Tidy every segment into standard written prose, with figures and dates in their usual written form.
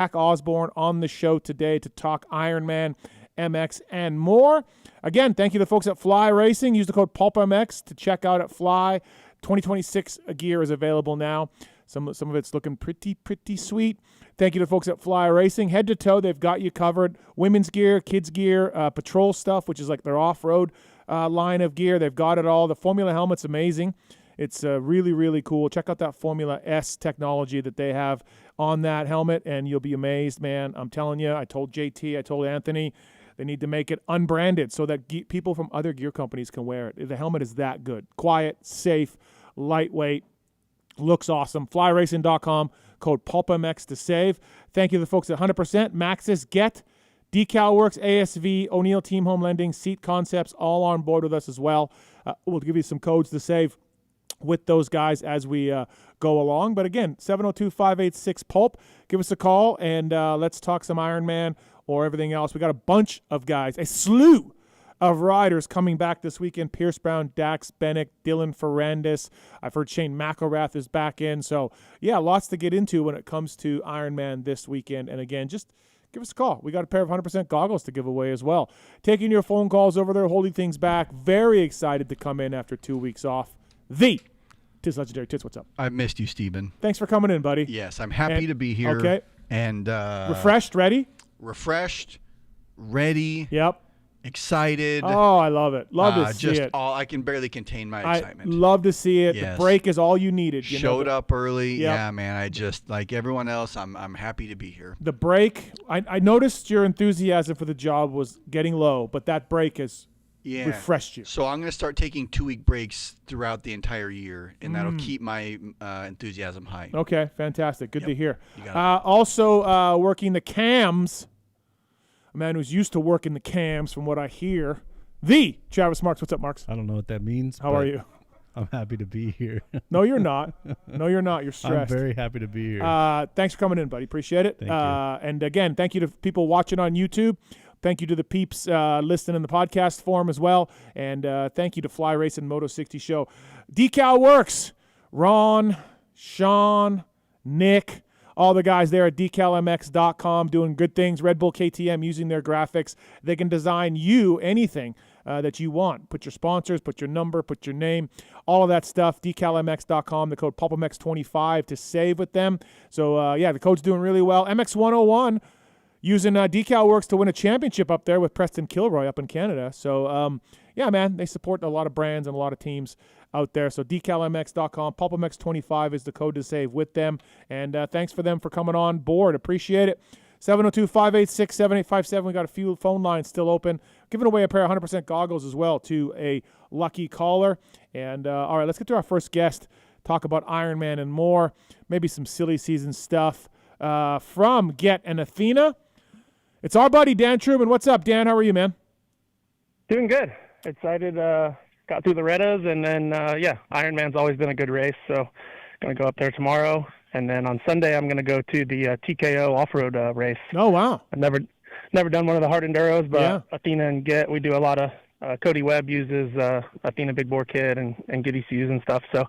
Zack Osborne on the show today to talk Ironman MX and more. Again, thank you to the folks at Fly Racing. Use the code PulpMX to check out at Fly. 2026 gear is available now. Some of it's looking pretty sweet. Thank you to the folks at Fly Racing. Head to toe, they've got you covered. Women's gear, kids gear, patrol stuff, which is like their off-road line of gear. They've got it all. The Formula helmet's amazing. It's really, really cool. Check out that Formula S technology that they have on that helmet, and you'll be amazed, man. I'm telling you, I told JT, I told Anthony, they need to make it unbranded so that people from other gear companies can wear it. The helmet is that good. Quiet, safe, lightweight, looks awesome. FlyRacing.com, code PulpMX to save. Thank you to the folks at 100%, Maxxis, Get, Decal Works, ASV, O'Neill Team Home Lending, Seat Concepts, all on board with us as well. We'll give you some codes to save with those guys as we go along. But again, 702-586-PULP. Give us a call, and let's talk some Ironman or everything else. We got a bunch of guys, a slew of riders coming back this weekend. Pierce Brown, Dax Bennick, Dylan Ferrandis. I've heard Shane McElrath is back in. So, yeah, lots to get into when it comes to Ironman this weekend. And again, just give us a call. We got a pair of 100% goggles to give away as well. Taking your phone calls over there, holding things back. Very excited to come in after 2 weeks off. Tis Legendary. Tits, what's up? I've missed you, Stephen. Thanks for coming in, buddy. Yes, I'm happy to be here. Okay. And refreshed, ready? Refreshed, ready. Yep. Excited. Oh, I love it. Love to see just it. I can barely contain my excitement. I love to see it. Yes. The break is all you needed. Showed up early. Yep. Yeah, man. I just, like everyone else, I'm happy to be here. The break, I noticed your enthusiasm for the job was getting low, but that break has refreshed you. So I'm going to start taking 2-week breaks throughout the entire year, and that'll keep my enthusiasm high. Okay, fantastic. Good to hear. You got it. Also working the cams, a man who's used to working the cams from what I hear, the Travis Marks. What's up, Marks? I don't know what that means. How are you? I'm happy to be here. No, you're not. No, you're not. You're stressed. I'm very happy to be here. Thanks for coming in, buddy. Appreciate it. Thank you. And again, thank you to people watching on YouTube. Thank you to the peeps listening in the podcast form as well. And thank you to Fly Racing Moto 60 Show. Decal Works. Ron, Sean, Nick, all the guys there at decalmx.com doing good things. Red Bull KTM using their graphics. They can design you anything that you want. Put your sponsors, put your number, put your name, all of that stuff. Decalmx.com, the code PulpMX25 to save with them. So, yeah, the code's doing really well. MX101 using Decal Works to win a championship up there with Preston Kilroy up in Canada. So, yeah, man, they support a lot of brands and a lot of teams out there. So decalmx.com, PulpMX25 is the code to save with them. And thanks for them for coming on board. Appreciate it. 702-586-7857. We got a few phone lines still open. Giving away a pair of 100% goggles as well to a lucky caller. And, all right, let's get to our first guest. Talk about Ironman and more. Maybe some silly season stuff from Get and Athena. It's our buddy, Dan Truman. What's up, Dan? How are you, man? Doing good. Excited. Got through the Retas, and then, Ironman's always been a good race, so going to go up there tomorrow. And then on Sunday, I'm going to go to the TKO off-road race. Oh, wow. I've never done one of the hard enduros, but Athena and Get, we do a lot of Cody Webb uses Athena Big Bore Kit and Get ECUs and stuff. So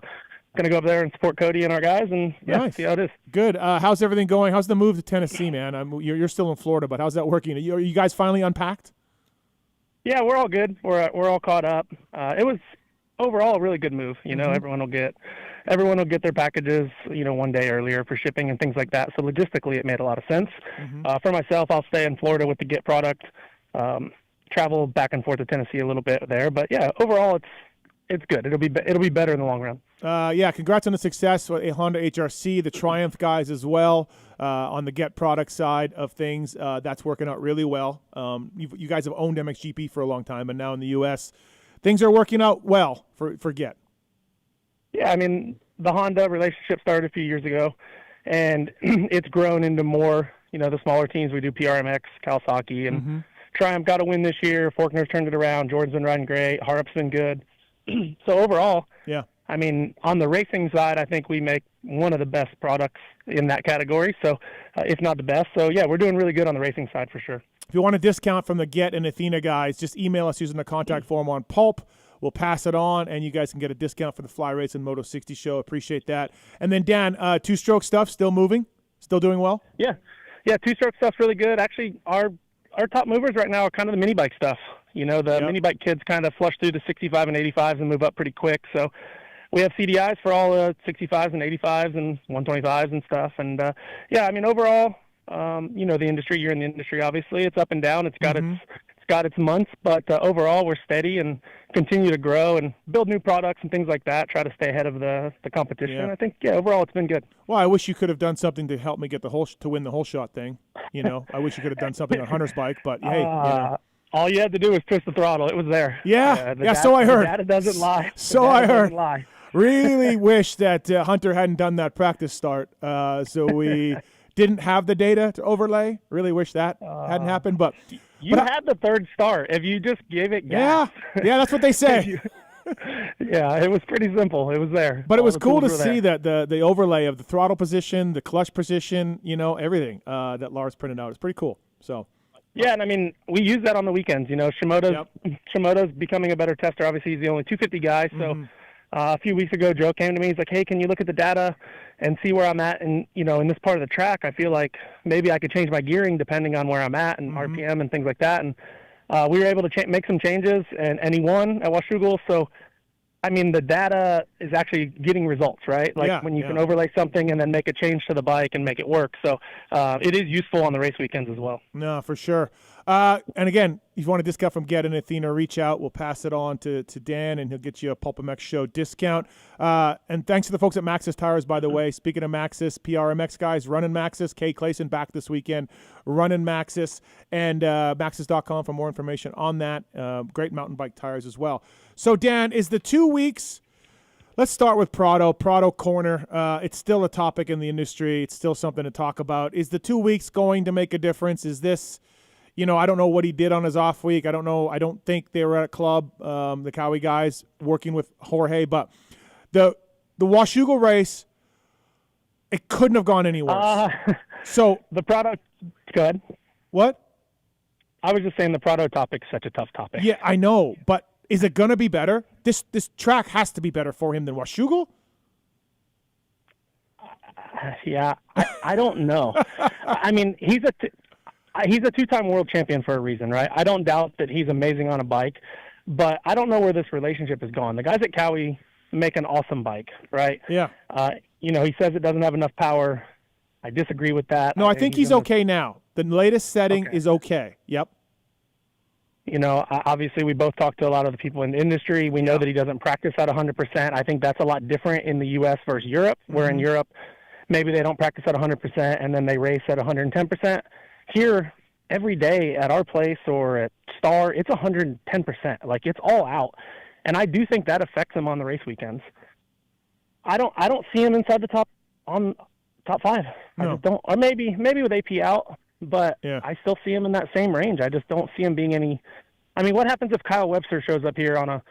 going to go up there and support Cody and our guys and see how it is. Good. How's everything going? How's the move to Tennessee, man? You're still in Florida, but how's that working? Are you guys finally unpacked? Yeah, we're all good. We're all caught up. It was overall a really good move. You know, everyone will get their packages, one day earlier for shipping and things like that. So logistically, it made a lot of sense. For myself, I'll stay in Florida with the Get product, travel back and forth to Tennessee a little bit there. But yeah, overall, it's good. It'll be better in the long run. Congrats on the success with a Honda HRC, the Triumph guys as well on the Get product side of things. That's working out really well. You guys have owned MXGP for a long time, and now in the U.S., things are working out well for Get. Yeah, I mean, the Honda relationship started a few years ago, and it's grown into more, the smaller teams. We do PRMX, Kawasaki, and Triumph got a win this year. Forkner's turned it around. Jordan's been riding great. Harup's been good. So overall, I mean, on the racing side, I think we make one of the best products in that category, so if not the best. So, yeah, we're doing really good on the racing side for sure. If you want a discount from the Get and Athena guys, just email us using the contact form on Pulp. We'll pass it on, and you guys can get a discount for the Fly Racing Moto 60 show. Appreciate that. And then, Dan, two-stroke stuff, still moving? Still doing well? Yeah. Yeah, two-stroke stuff's really good. Actually, our top movers right now are kind of the mini bike stuff. You know, the mini bike kids kind of flush through the 65 and 85s and move up pretty quick. So we have CDIs for all the 65s and 85s and 125s and stuff. And, yeah, I mean, overall, you know, the industry, you're in the industry, obviously. It's up and down. It's got its months, but overall we're steady and continue to grow and build new products and things like that, try to stay ahead of the competition. Yeah. I think, overall it's been good. Well, I wish you could have done something to help me get to win the whole shot thing. You know, I wish you could have done something on Hunter's bike, but hey, you know. All you had to do was twist the throttle. It was there. Yeah, so I heard. The data doesn't lie. So I heard. Really wish that Hunter hadn't done that practice start, so we didn't have the data to overlay. Really wish that hadn't happened, but you had the third start. If you just gave it gas. Yeah, that's what they say. Yeah, it was pretty simple. It was there. But it was cool to see that the overlay of the throttle position, the clutch position, you know, everything that Lars printed out. It's pretty cool. So. Yeah, and I mean, we use that on the weekends. You know, Shimoda's becoming a better tester. Obviously, he's the only 250 guy. So a few weeks ago, Joe came to me. He's like, hey, can you look at the data and see where I'm at? And, you know, in this part of the track, I feel like maybe I could change my gearing depending on where I'm at and RPM and things like that. And we were able to make some changes, and he won at Washougal. So, I mean, the data is actually getting results, right? Like when you can overlay something and then make a change to the bike and make it work. So it is useful on the race weekends as well. No, for sure. And again, if you want a discount from Get in Athena, reach out. We'll pass it on to Dan, and he'll get you a Pulp MX show discount. And thanks to the folks at Maxxis Tires, by the way. Speaking of Maxxis, PRMX guys, running Maxxis. Kay Clayson back this weekend, running Maxxis. And Maxxis.com for more information on that. Great mountain bike tires as well. So, Dan, is the 2 weeks – let's start with Prado Corner. It's still a topic in the industry. It's still something to talk about. Is the 2 weeks going to make a difference? Is this – you know, I don't know what he did on his off week. I don't know. I don't think they were at a club, the Cowie guys, working with Jorge. But the Washougal race, it couldn't have gone any worse. So the Prado – good. What? I was just saying the Prado topic is such a tough topic. Yeah, I know. But is it going to be better? This track has to be better for him than Washougal? Yeah, I don't know. I mean, he's a two-time world champion for a reason, right? I don't doubt that he's amazing on a bike, but I don't know where this relationship has gone. The guys at Cowie make an awesome bike, right? Yeah. You know, he says it doesn't have enough power. I disagree with that. No, I think he's okay now. The latest setting is okay. Yep. You know, obviously we both talk to a lot of the people in the industry. We know that he doesn't practice at 100%. I think that's a lot different in the U.S. versus Europe, where in Europe maybe they don't practice at 100% and then they race at 110%. Here, every day at our place or at Star, it's 110%. Like, it's all out. And I do think that affects him on the race weekends. I don't see him inside the top five. No. I just don't. Or maybe with AP out, but Yeah. I still see him in that same range. I just don't see him being any. I mean, what happens if Kyle Webster shows up here on a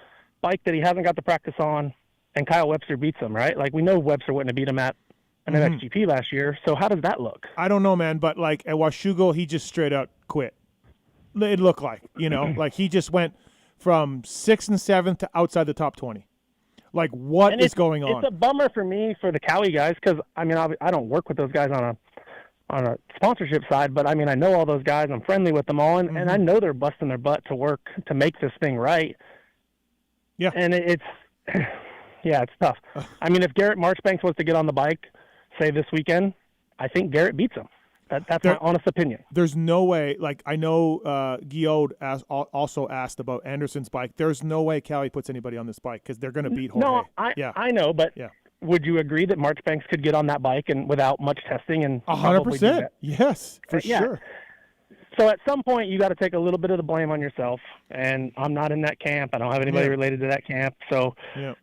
bike that he hasn't got the practice on, and Kyle Webster beats him? Right? Like, we know Webster wouldn't have beat him at an MXGP last year. So how does that look? I don't know, man, but like at Washougal, he just straight out quit. It looked like, you know, like he just went from 6th and 7th to outside the top 20. Like, what is going on? It's a bummer for me for the Cowie guys because, I mean, I don't work with those guys on a sponsorship side, but I mean, I know all those guys. I'm friendly with them all, and I know they're busting their butt to work to make this thing right. Yeah. And it's tough. I mean, if Garrett Marchbanks was to get on the bike, say this weekend, I think Garrett beats him. That's my honest opinion. There's no way. Like, I know Guillaume also asked about Anderson's bike. There's no way Cowie puts anybody on this bike because they're going to beat Jorge. No, I know, but would you agree that Marchbanks could get on that bike and without much testing and 100%? Yes, for sure. So at some point, you got to take a little bit of the blame on yourself. And I'm not in that camp. I don't have anybody related to that camp. So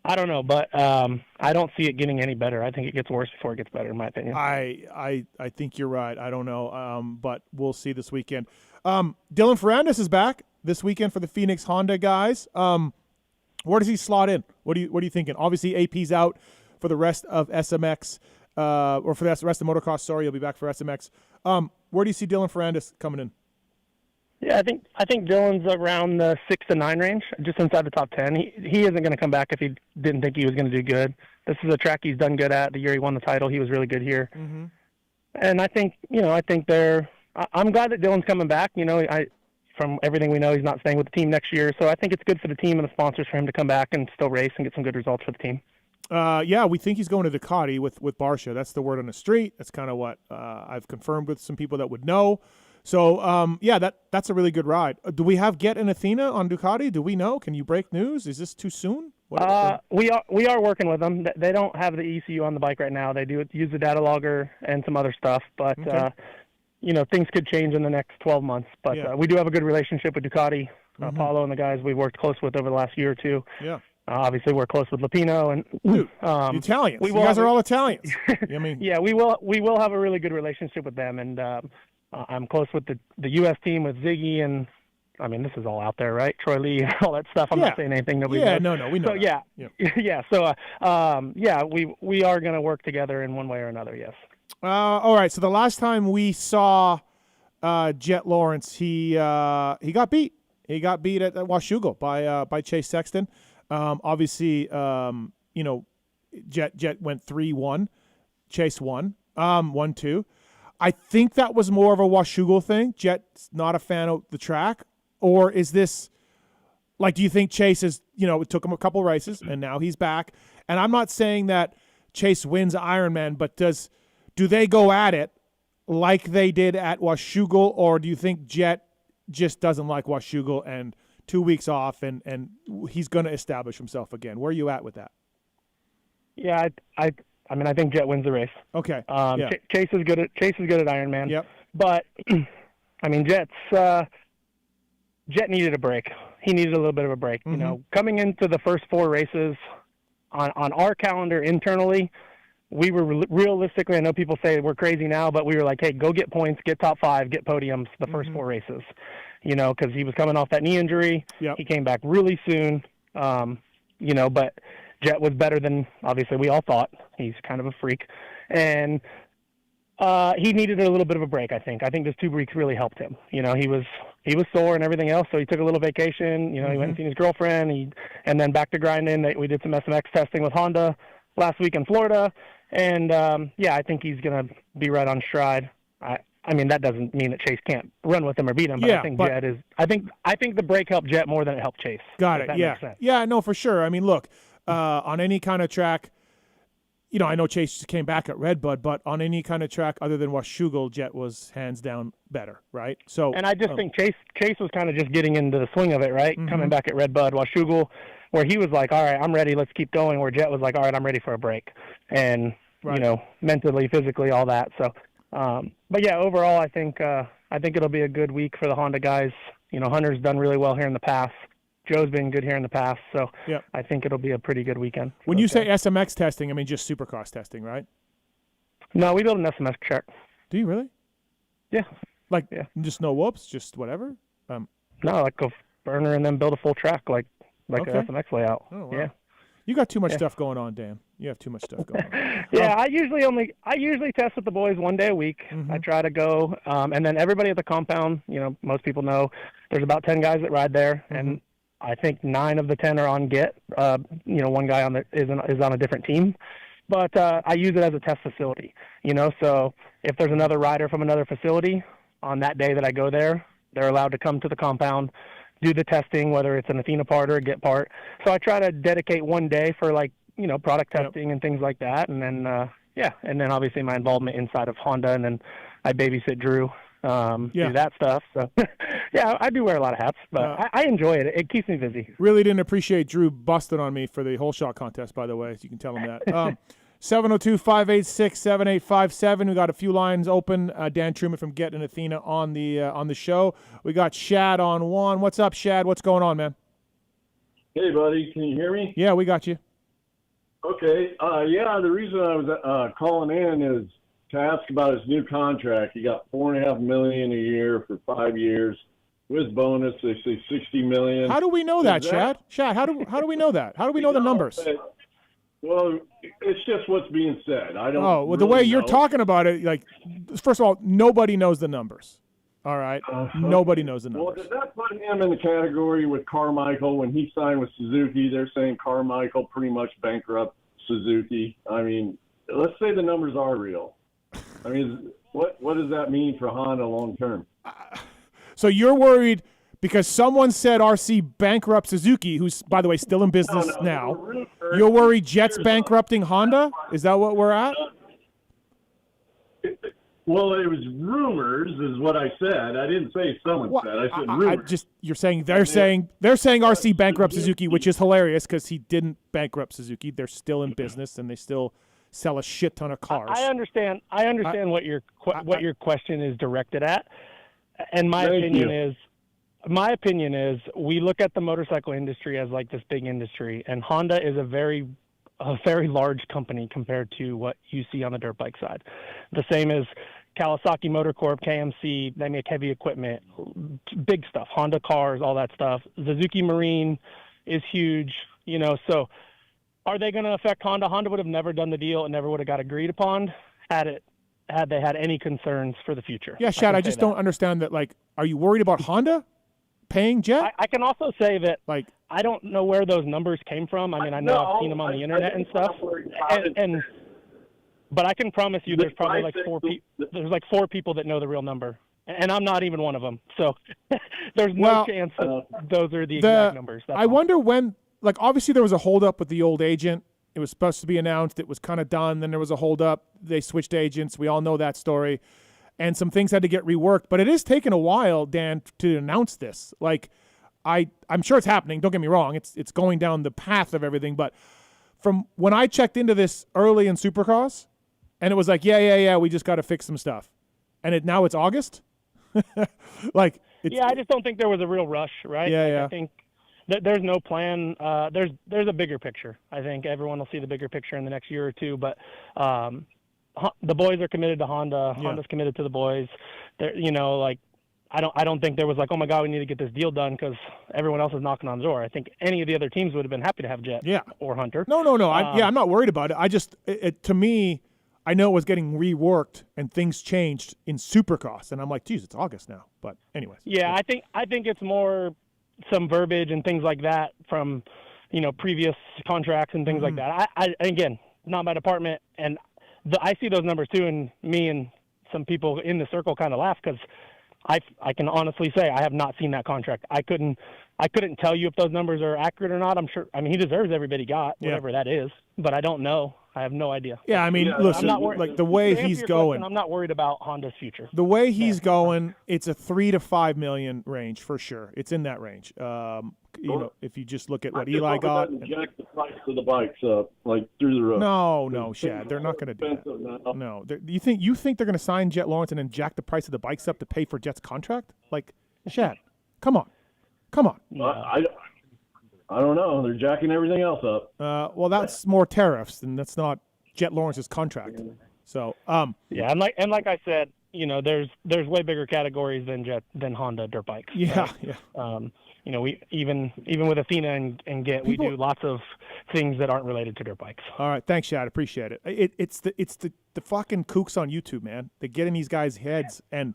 I don't know, but I don't see it getting any better. I think it gets worse before it gets better, in my opinion. I think you're right. I don't know, but we'll see this weekend. Dylan Ferrandis is back this weekend for the Phoenix Honda guys. Where does he slot in? What are you thinking? Obviously, AP's out for the rest of SMX, or for the rest of motocross. Sorry, he'll be back for SMX. Where do you see Dylan Ferrandis coming in? Yeah, I think Dylan's around the 6 to 9 range, just inside the top 10. He isn't going to come back if he didn't think he was going to do good. This is a track he's done good at. The year he won the title, he was really good here. And I think, I'm glad that Dylan's coming back. From everything we know, he's not staying with the team next year. So I think it's good for the team and the sponsors for him to come back and still race and get some good results for the team. Yeah, we think he's going to Ducati with Barcia. That's the word on the street. That's kind of what I've confirmed with some people that would know. So, that's a really good ride. Do we have Get and Athena on Ducati? Do we know? Can you break news? Is this too soon? We are working with them. They don't have the ECU on the bike right now. They do use the data logger and some other stuff, but okay. Things could change in the next 12 months. But we do have a good relationship with Ducati. Paulo and the guys we've worked close with over the last year or two. Yeah. Obviously, we're close with Lupino and Dude, Italians. You guys are all Italians. Yeah, we will have a really good relationship with them, and I'm close with the U.S. team with Ziggy, and this is all out there, right? Troy Lee, all that stuff. I'm not saying anything nobody knows. No, we know. So that. So we are going to work together in one way or another. Yes. All right. So the last time we saw Jet Lawrence, he got beat. He got beat at Washougal by Chase Sexton. Obviously, Jet went 3-1. Chase won. 1-2. I think that was more of a Washougal thing. Jet's not a fan of the track. Or is this, do you think Chase is, it took him a couple races and now he's back. And I'm not saying that Chase wins Ironman, but do they go at it like they did at Washougal, or do you think Jet just doesn't like Washougal and 2 weeks off and he's going to establish himself again? Where are you at with that? Yeah, I think Jet wins the race. Okay. Chase is good at Ironman. Yep. But Jet needed a break. He needed a little bit of a break. Coming into the first 4 races on our calendar internally, we were realistically, I know people say we're crazy now, but we were like, hey, go get points, get top 5, get podiums the first 4 races, because he was coming off that knee injury. Yep. He came back really soon, but Jet was better than obviously we all thought. He's kind of a freak. And he needed a little bit of a break, I think. I think this 2 weeks really helped him. He was sore and everything else, so he took a little vacation. He went and seen his girlfriend, and then back to grinding. We did some SMX testing with Honda last week in Florida. And, I think he's going to be right on stride. That doesn't mean that Chase can't run with him or beat him, but I think Jet is – I think the break helped Jet more than it helped Chase. Got it, yeah. Yeah, no, for sure. Look, on any kind of track – I know Chase just came back at Redbud, but on any kind of track other than Washougal, Jet was hands down better, right? So, and I just think Chase was kind of just getting into the swing of it, right? Coming back at Redbud, Washougal, where he was like, all right, I'm ready, let's keep going, where Jet was like, all right, I'm ready for a break. And, mentally, physically, all that. So, overall, I think it'll be a good week for the Honda guys. Hunter's done really well here in the past. Joe's been good here in the past, so I think it'll be a pretty good weekend. When you say SMX testing, just Supercross testing, right? No, we build an SMX track. Do you really? Yeah. Just no whoops, just whatever? No, go burner and then build a full track like an SMX layout. Oh, wow. Yeah. You got too much stuff going on, Dan. You have too much stuff going on. I usually test with the boys 1 day a week. I try to go, and then everybody at the compound, most people know there's about 10 guys that ride there, and I think 9 of the 10 are on Get. One guy is on a different team, but I use it as a test facility. So if there's another rider from another facility on that day that I go there, they're allowed to come to the compound, do the testing, whether it's an Athena part or a Get part. So I try to dedicate 1 day for product testing and things like that, and then and then obviously my involvement inside of Honda, and then I babysit Drew. Do that stuff. So, I do wear a lot of hats, but I enjoy it. It keeps me busy. Really didn't appreciate Drew busting on me for the whole shot contest, by the way, so you can tell him that. 702-586-7857. We got a few lines open. Dan Truman from Get and Athena on the show. We got Shad on one. What's up, Shad? What's going on, man? Hey, buddy. Can you hear me? Yeah, we got you. Okay. The reason I was calling in is to ask about his new contract. He got $4.5 million a year for 5 years. With bonus, they say $60 million. How do we know that, Shad? Shad, how do we know that? How do we know the numbers? Well, it's just what's being said. I don't. Oh, well, the way you're talking about it, first of all, nobody knows the numbers. All right, nobody knows the numbers. Well, does that put him in the category with Carmichael when he signed with Suzuki? They're saying Carmichael pretty much bankrupt Suzuki. Let's say the numbers are real. what does that mean for Honda long term? So you're worried because someone said RC bankrupt Suzuki, who's, by the way, still in business now. You're worried Jet's bankrupting Honda? Is that what we're at? Well, it was rumors, is what I said. I didn't say someone said. I said rumors. You're saying they're saying RC bankrupt Suzuki, which is hilarious because he didn't bankrupt Suzuki. They're still in business and they still sell a shit ton of cars. I understand what your question is directed at, and my opinion is we look at the motorcycle industry as like this big industry, and Honda is a very large company compared to what you see on the dirt bike side. The same as Kawasaki Motor Corp, KMC, they make heavy equipment, big stuff, Honda cars, all that stuff. Suzuki Marine is huge, so are they going to affect Honda? Honda would have never done the deal and never would have got agreed upon had they had any concerns for the future. Yeah, Shad, I just don't understand that. Like, are you worried about Honda paying Jet? I can also say that I don't know where those numbers came from. I mean, I know I've seen them on the internet and stuff, but I can promise you there's probably like four people that know the real number, and I'm not even one of them. So there's no chance that those are the exact numbers. I wonder when, like, obviously there was a holdup with the old agent. It was supposed to be announced. It was kind of done. Then there was a holdup. They switched agents. We all know that story. And some things had to get reworked. But it has taken a while, Dan, to announce this. Like, I'm sure it's happening. Don't get me wrong. It's going down the path of everything. But from when I checked into this early in Supercross, and it was like, yeah, we just got to fix some stuff. And now it's August? I just don't think there was a real rush, right? Yeah. I think there's no plan. There's a bigger picture. I think everyone will see the bigger picture in the next year or two. But the boys are committed to Honda. Yeah. Honda's committed to the boys. I don't think there was like, oh my God, we need to get this deal done because everyone else is knocking on the door. I think any of the other teams would have been happy to have Jet or Hunter. No. I'm not worried about it. I just, to me, I know it was getting reworked and things changed in Supercross, and I'm like, geez, it's August now. But anyways. Yeah, I think it's more some verbiage and things like that from, previous contracts and things like that. I again, not my department, and I see those numbers too, and me and some people in the circle kind of laugh because I can honestly say I have not seen that contract. I couldn't tell you if those numbers are accurate or not. I'm sure. I mean, he deserves every bit he got, whatever that is. But I don't know. I have no idea. Yeah, I mean, listen, like the way he's going, I'm not worried about Honda's future. The way he's going, it's a $3 to $5 million range for sure. It's in that range. If you just look at what Eli got, jack the price of the bikes up like through the roof. No, Shad, they're not going to do that. No, you think they're going to sign Jet Lawrence and then jack the price of the bikes up to pay for Jet's contract? Like, Shad, come on. I don't know. They're jacking everything else up. Well, that's more tariffs, and that's not Jet Lawrence's contract. So, yeah, and like I said, there's way bigger categories than Honda dirt bikes. Yeah, right? Yeah. We even with Athena and Get, we do lots of things that aren't related to dirt bikes. All right, thanks, Shad. Appreciate it. It's the fucking kooks on YouTube, man. They get in these guys' heads, and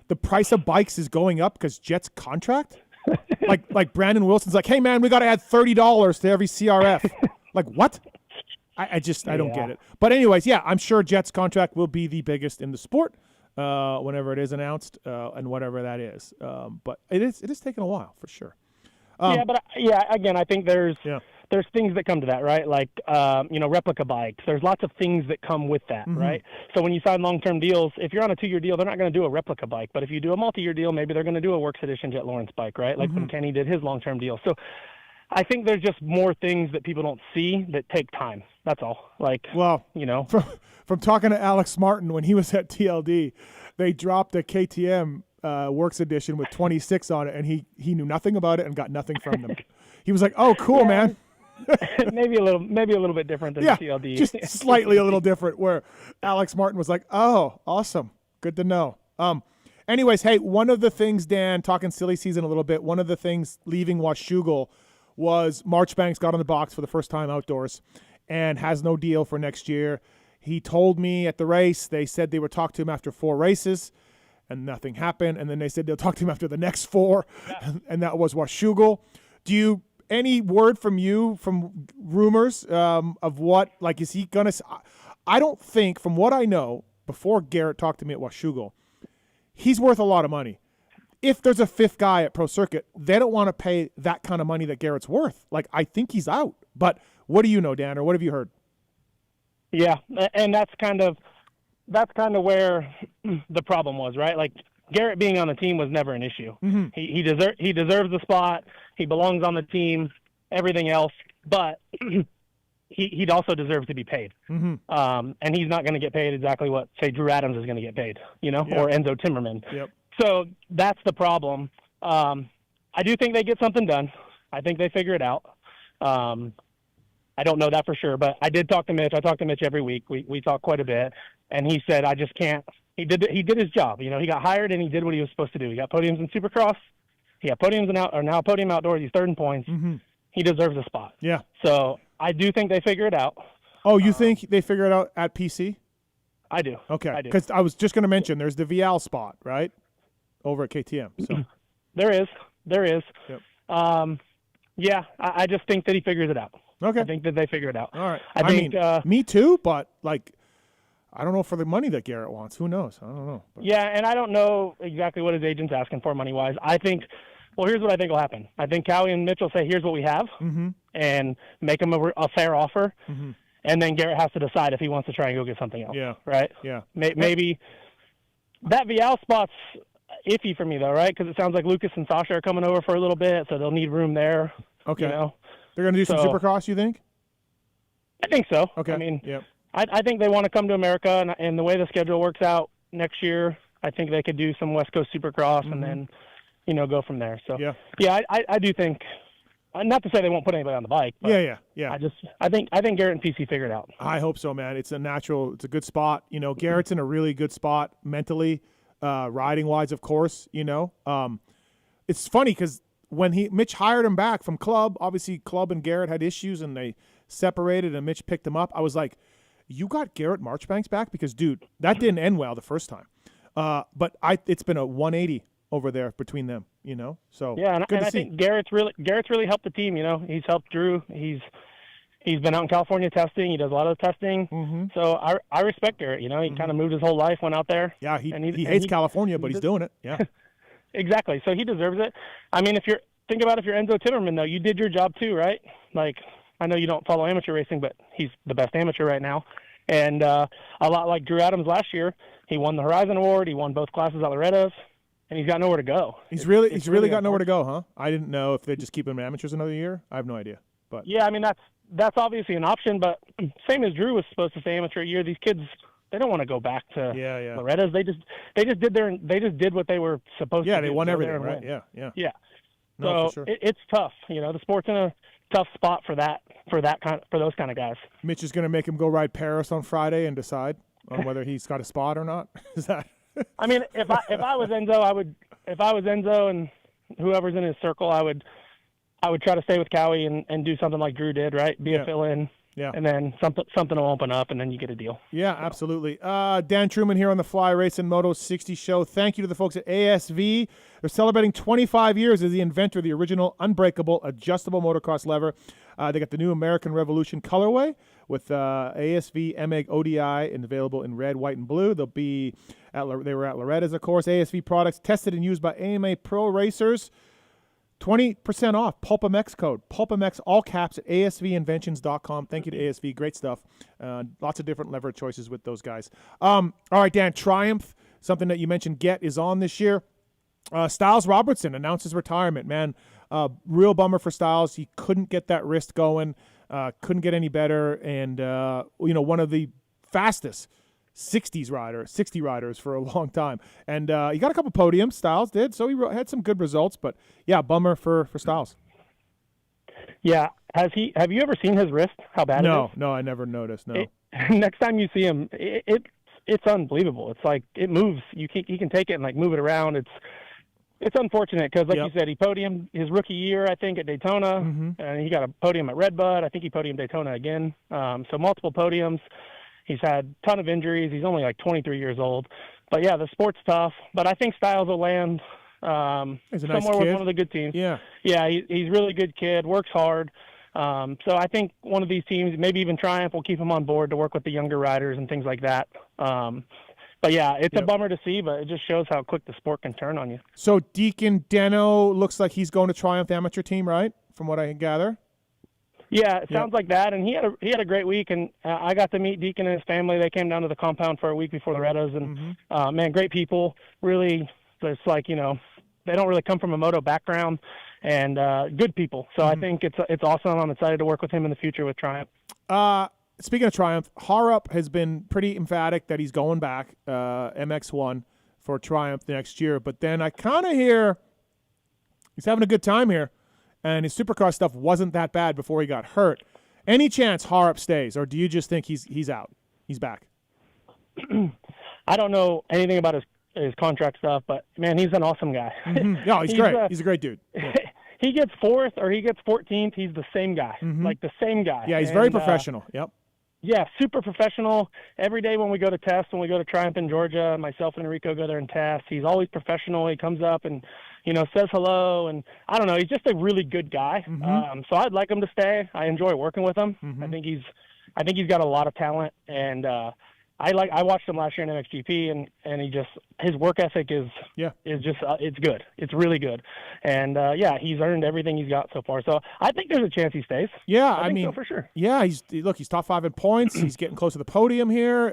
the price of bikes is going up because Jet's contract. like Brandon Wilson's like, hey man, we got to add $30 to every CRF. Like what? I don't get it. But anyways, yeah, I'm sure Jet's contract will be the biggest in the sport whenever it is announced and whatever that is. But it is taking a while for sure. Again, I think there's things that come to that, right? Like, replica bikes. There's lots of things that come with that, right? So when you sign long-term deals, if you're on a 2-year deal, they're not going to do a replica bike. But if you do a multi-year deal, maybe they're going to do a Works Edition Jet Lawrence bike, right? Like when Kenny did his long-term deal. So I think there's just more things that people don't see that take time. That's all. Like, well, from talking to Alex Martin when he was at TLD, they dropped a KTM Works Edition with 26 on it, and he knew nothing about it and got nothing from them. He was like, "Oh, cool, man." maybe a little bit different than TLD. Just slightly a little different. Where Alex Martin was like, "Oh, awesome, good to know." Anyways, hey, one of the things, Dan, talking silly season a little bit. One of the things leaving Washougal was Marchbanks got on the box for the first time outdoors, and has no deal for next year. He told me at the race they said they would talk to him after 4 races. And nothing happened. And then they said they'll talk to him after the next 4, and that was Washougal. Any word from you, from rumors of what, like, is he going to – I don't think, from what I know, before Garrett talked to me at Washougal, he's worth a lot of money. If there's a fifth guy at Pro Circuit, they don't want to pay that kind of money that Garrett's worth. Like, I think he's out. But what do you know, Dan, or what have you heard? Yeah, and that's kind of where the problem was, right? Like, Garrett being on the team was never an issue. Mm-hmm. He deserves the spot. He belongs on the team. Everything else, but he also deserves to be paid. Mm-hmm. And he's not going to get paid exactly what, say, Drew Adams is going to get paid, or Enzo Timmerman. Yep. So that's the problem. I do think they get something done. I think they figure it out. I don't know that for sure, but I did talk to Mitch. I talk to Mitch every week. We talk quite a bit, and he said, I just can't. He did his job. He got hired and he did what he was supposed to do. He got podiums in Supercross. He got podiums now podium outdoors. He's third in points. Mm-hmm. He deserves a spot. Yeah. So I do think they figure it out. Oh, you think they figure it out at PC? I do. Okay. Because I was just going to mention there's the Vial spot, right? Over at KTM. So There is. Yep. Yeah, I just think that he figures it out. Okay. I think that they figure it out. All right. I think, me too, but like, I don't know for the money that Garrett wants. Who knows? I don't know. But. Yeah, and I don't know exactly what his agent's asking for money-wise. I think, well, here's what I think will happen. I think Cowie and Mitch will say, here's what we have, mm-hmm. and make him a fair offer, mm-hmm. and then Garrett has to decide if he wants to try and go get something else. Yeah. Right? Yeah. Maybe that Vial spot's iffy for me, though, right? Because it sounds like Lucas and Sasha are coming over for a little bit, so they'll need room there. Okay. They're going to do some Supercross, you think? I think so. Okay. I mean, yep. I think they want to come to America, and the way the schedule works out next year, I think they could do some West Coast Supercross, mm-hmm. and then, go from there. So, yeah, I do think, not to say they won't put anybody on the bike, but yeah. I think Garrett and PC figured it out. I hope so, man. It's a good spot. Garrett's in a really good spot mentally, riding wise, of course. It's funny because when Mitch hired him back from Club, obviously Club and Garrett had issues and they separated, and Mitch picked him up. I was like, you got Garrett Marchbanks back? Because, dude, that didn't end well the first time. But it's been a 180 over there between them, So yeah, and I think Garrett's really helped the team. He's helped Drew. He's been out in California testing. He does a lot of testing. Mm-hmm. So I respect Garrett. He mm-hmm. kind of moved his whole life, went out there. Yeah, he hates California, but he's doing it. Yeah, exactly. So he deserves it. I mean, if you're Enzo Timmerman, though, you did your job too, right? Like, I know you don't follow amateur racing, but he's the best amateur right now. And a lot like Drew Adams last year, he won the Horizon Award. He won both classes at Loretta's, and he's got nowhere to go. He's really got nowhere to go, huh? I didn't know if they just keep him amateurs another year. I have no idea. But yeah, I mean that's obviously an option. But same as Drew was supposed to stay amateur a year. These kids, they don't want to go back to Loretta's. They just did what they were supposed to do. Yeah, they won everything, right? Yeah. No, so it's tough. The sport's in a tough spot for those kind of guys. Mitch is going to make him go ride Paris on Friday and decide on whether he's got a spot or not. Is that? I mean, if I was Enzo, if I was Enzo and whoever's in his circle, I would try to stay with Cowie and do something like Drew did, right? Be a fill-in. Yeah. And then something will open up, and then you get a deal. Yeah, absolutely. Dan Truman here on the Fly Racing Moto 60 show. Thank you to the folks at ASV. They're celebrating 25 years as the inventor of the original unbreakable adjustable motocross lever. They got the new American Revolution colorway with ASV MEG ODI and available in red, white, and blue. They were at Loretta's, of course. ASV products tested and used by AMA Pro Racers. 20% off, PulpMX code. PulpMX, all caps, at asvinventions.com. Thank you to ASV. Great stuff. Lots of different lever choices with those guys. All right, Dan, Triumph, something that you mentioned, is on this year. Styles Robertson announces retirement, man. Real bummer for Styles. He couldn't get that wrist going, couldn't get any better, and, one of the fastest 60 riders for a long time. And he got a couple podiums, Styles did, so he had some good results, but yeah, bummer for Styles. Yeah. Have you ever seen his wrist? How bad it is? No, I never noticed, no. Next time you see him, it's unbelievable. It's like it moves. He can take it and like move it around. It's unfortunate because, like you said, he podiumed his rookie year, I think, at Daytona, mm-hmm. and he got a podium at Redbud. I think he podiumed Daytona again. So multiple podiums. He's had a ton of injuries. He's only like 23 years old. But, yeah, the sport's tough. But I think Styles will land somewhere with one of the good teams. Yeah. Yeah, he's a really good kid, works hard. So I think one of these teams, maybe even Triumph, will keep him on board to work with the younger riders and things like that. But yeah, it's a bummer to see, but it just shows how quick the sport can turn on you. So Deacon Deno looks like he's going to Triumph Amateur Team, right? From what I can gather. Yeah, it sounds like that, and he had a great week, and I got to meet Deacon and his family. They came down to the compound for a week before the Rettos, and man, great people. Really, it's like, you know, they don't really come from a moto background, and good people. So I think it's awesome. I'm excited to work with him in the future with Triumph. Speaking of Triumph, Harrop has been pretty emphatic that he's going back MX1 for Triumph next year. But then I kind of hear he's having a good time here, and his Supercross stuff wasn't that bad before he got hurt. Any chance Harrop stays, or do you just think he's out? He's back? I don't know anything about his contract stuff, but man, he's an awesome guy. No, he's great. He's a great dude. Yeah. He gets 4th or he gets 14th. He's the same guy, like the same guy. Yeah, he's very professional. Yep. Yeah, super professional. Every day when we go to test, when we go to Triumph in Georgia, myself and Enrico go there and test. He's always professional. He comes up and, you know, says hello. And I don't know, he's just a really good guy. So I'd like him to stay. I enjoy working with him. I think he's got a lot of talent, and I watched him last year in MXGP, and his work ethic is just it's good. It's really good, and he's earned everything he's got so far. So I think there's a chance he stays. Yeah, I mean, mean, so for sure. Yeah, he's top 5 in points. He's getting close to the podium here.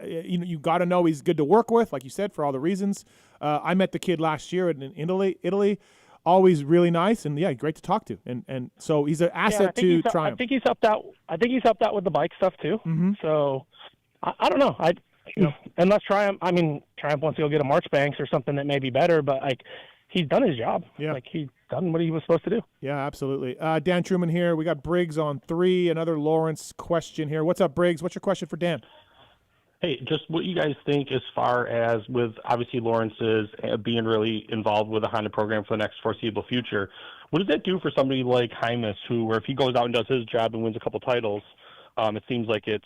You got to know he's good to work with, like you said, for all the reasons. I met the kid last year in Italy. Always really nice, and great to talk to. And so he's an asset to Triumph. I think he's helped out. I think he's helped out with the bike stuff too. So. I don't know. Unless Triumph wants to go get a Marchbanks or something that may be better, but like he's done his job. Yeah. Like he's done what he was supposed to do. Yeah, absolutely. Dan Truman here. We got Briggs on 3. Another Lawrence question here. What's up, Briggs? What's your question for Dan? Hey, just what you guys think as far as with obviously Lawrence's being really involved with the Honda program for the next foreseeable future. What does that do for somebody like Hymas, where if he goes out and does his job and wins a couple titles, it seems like it's,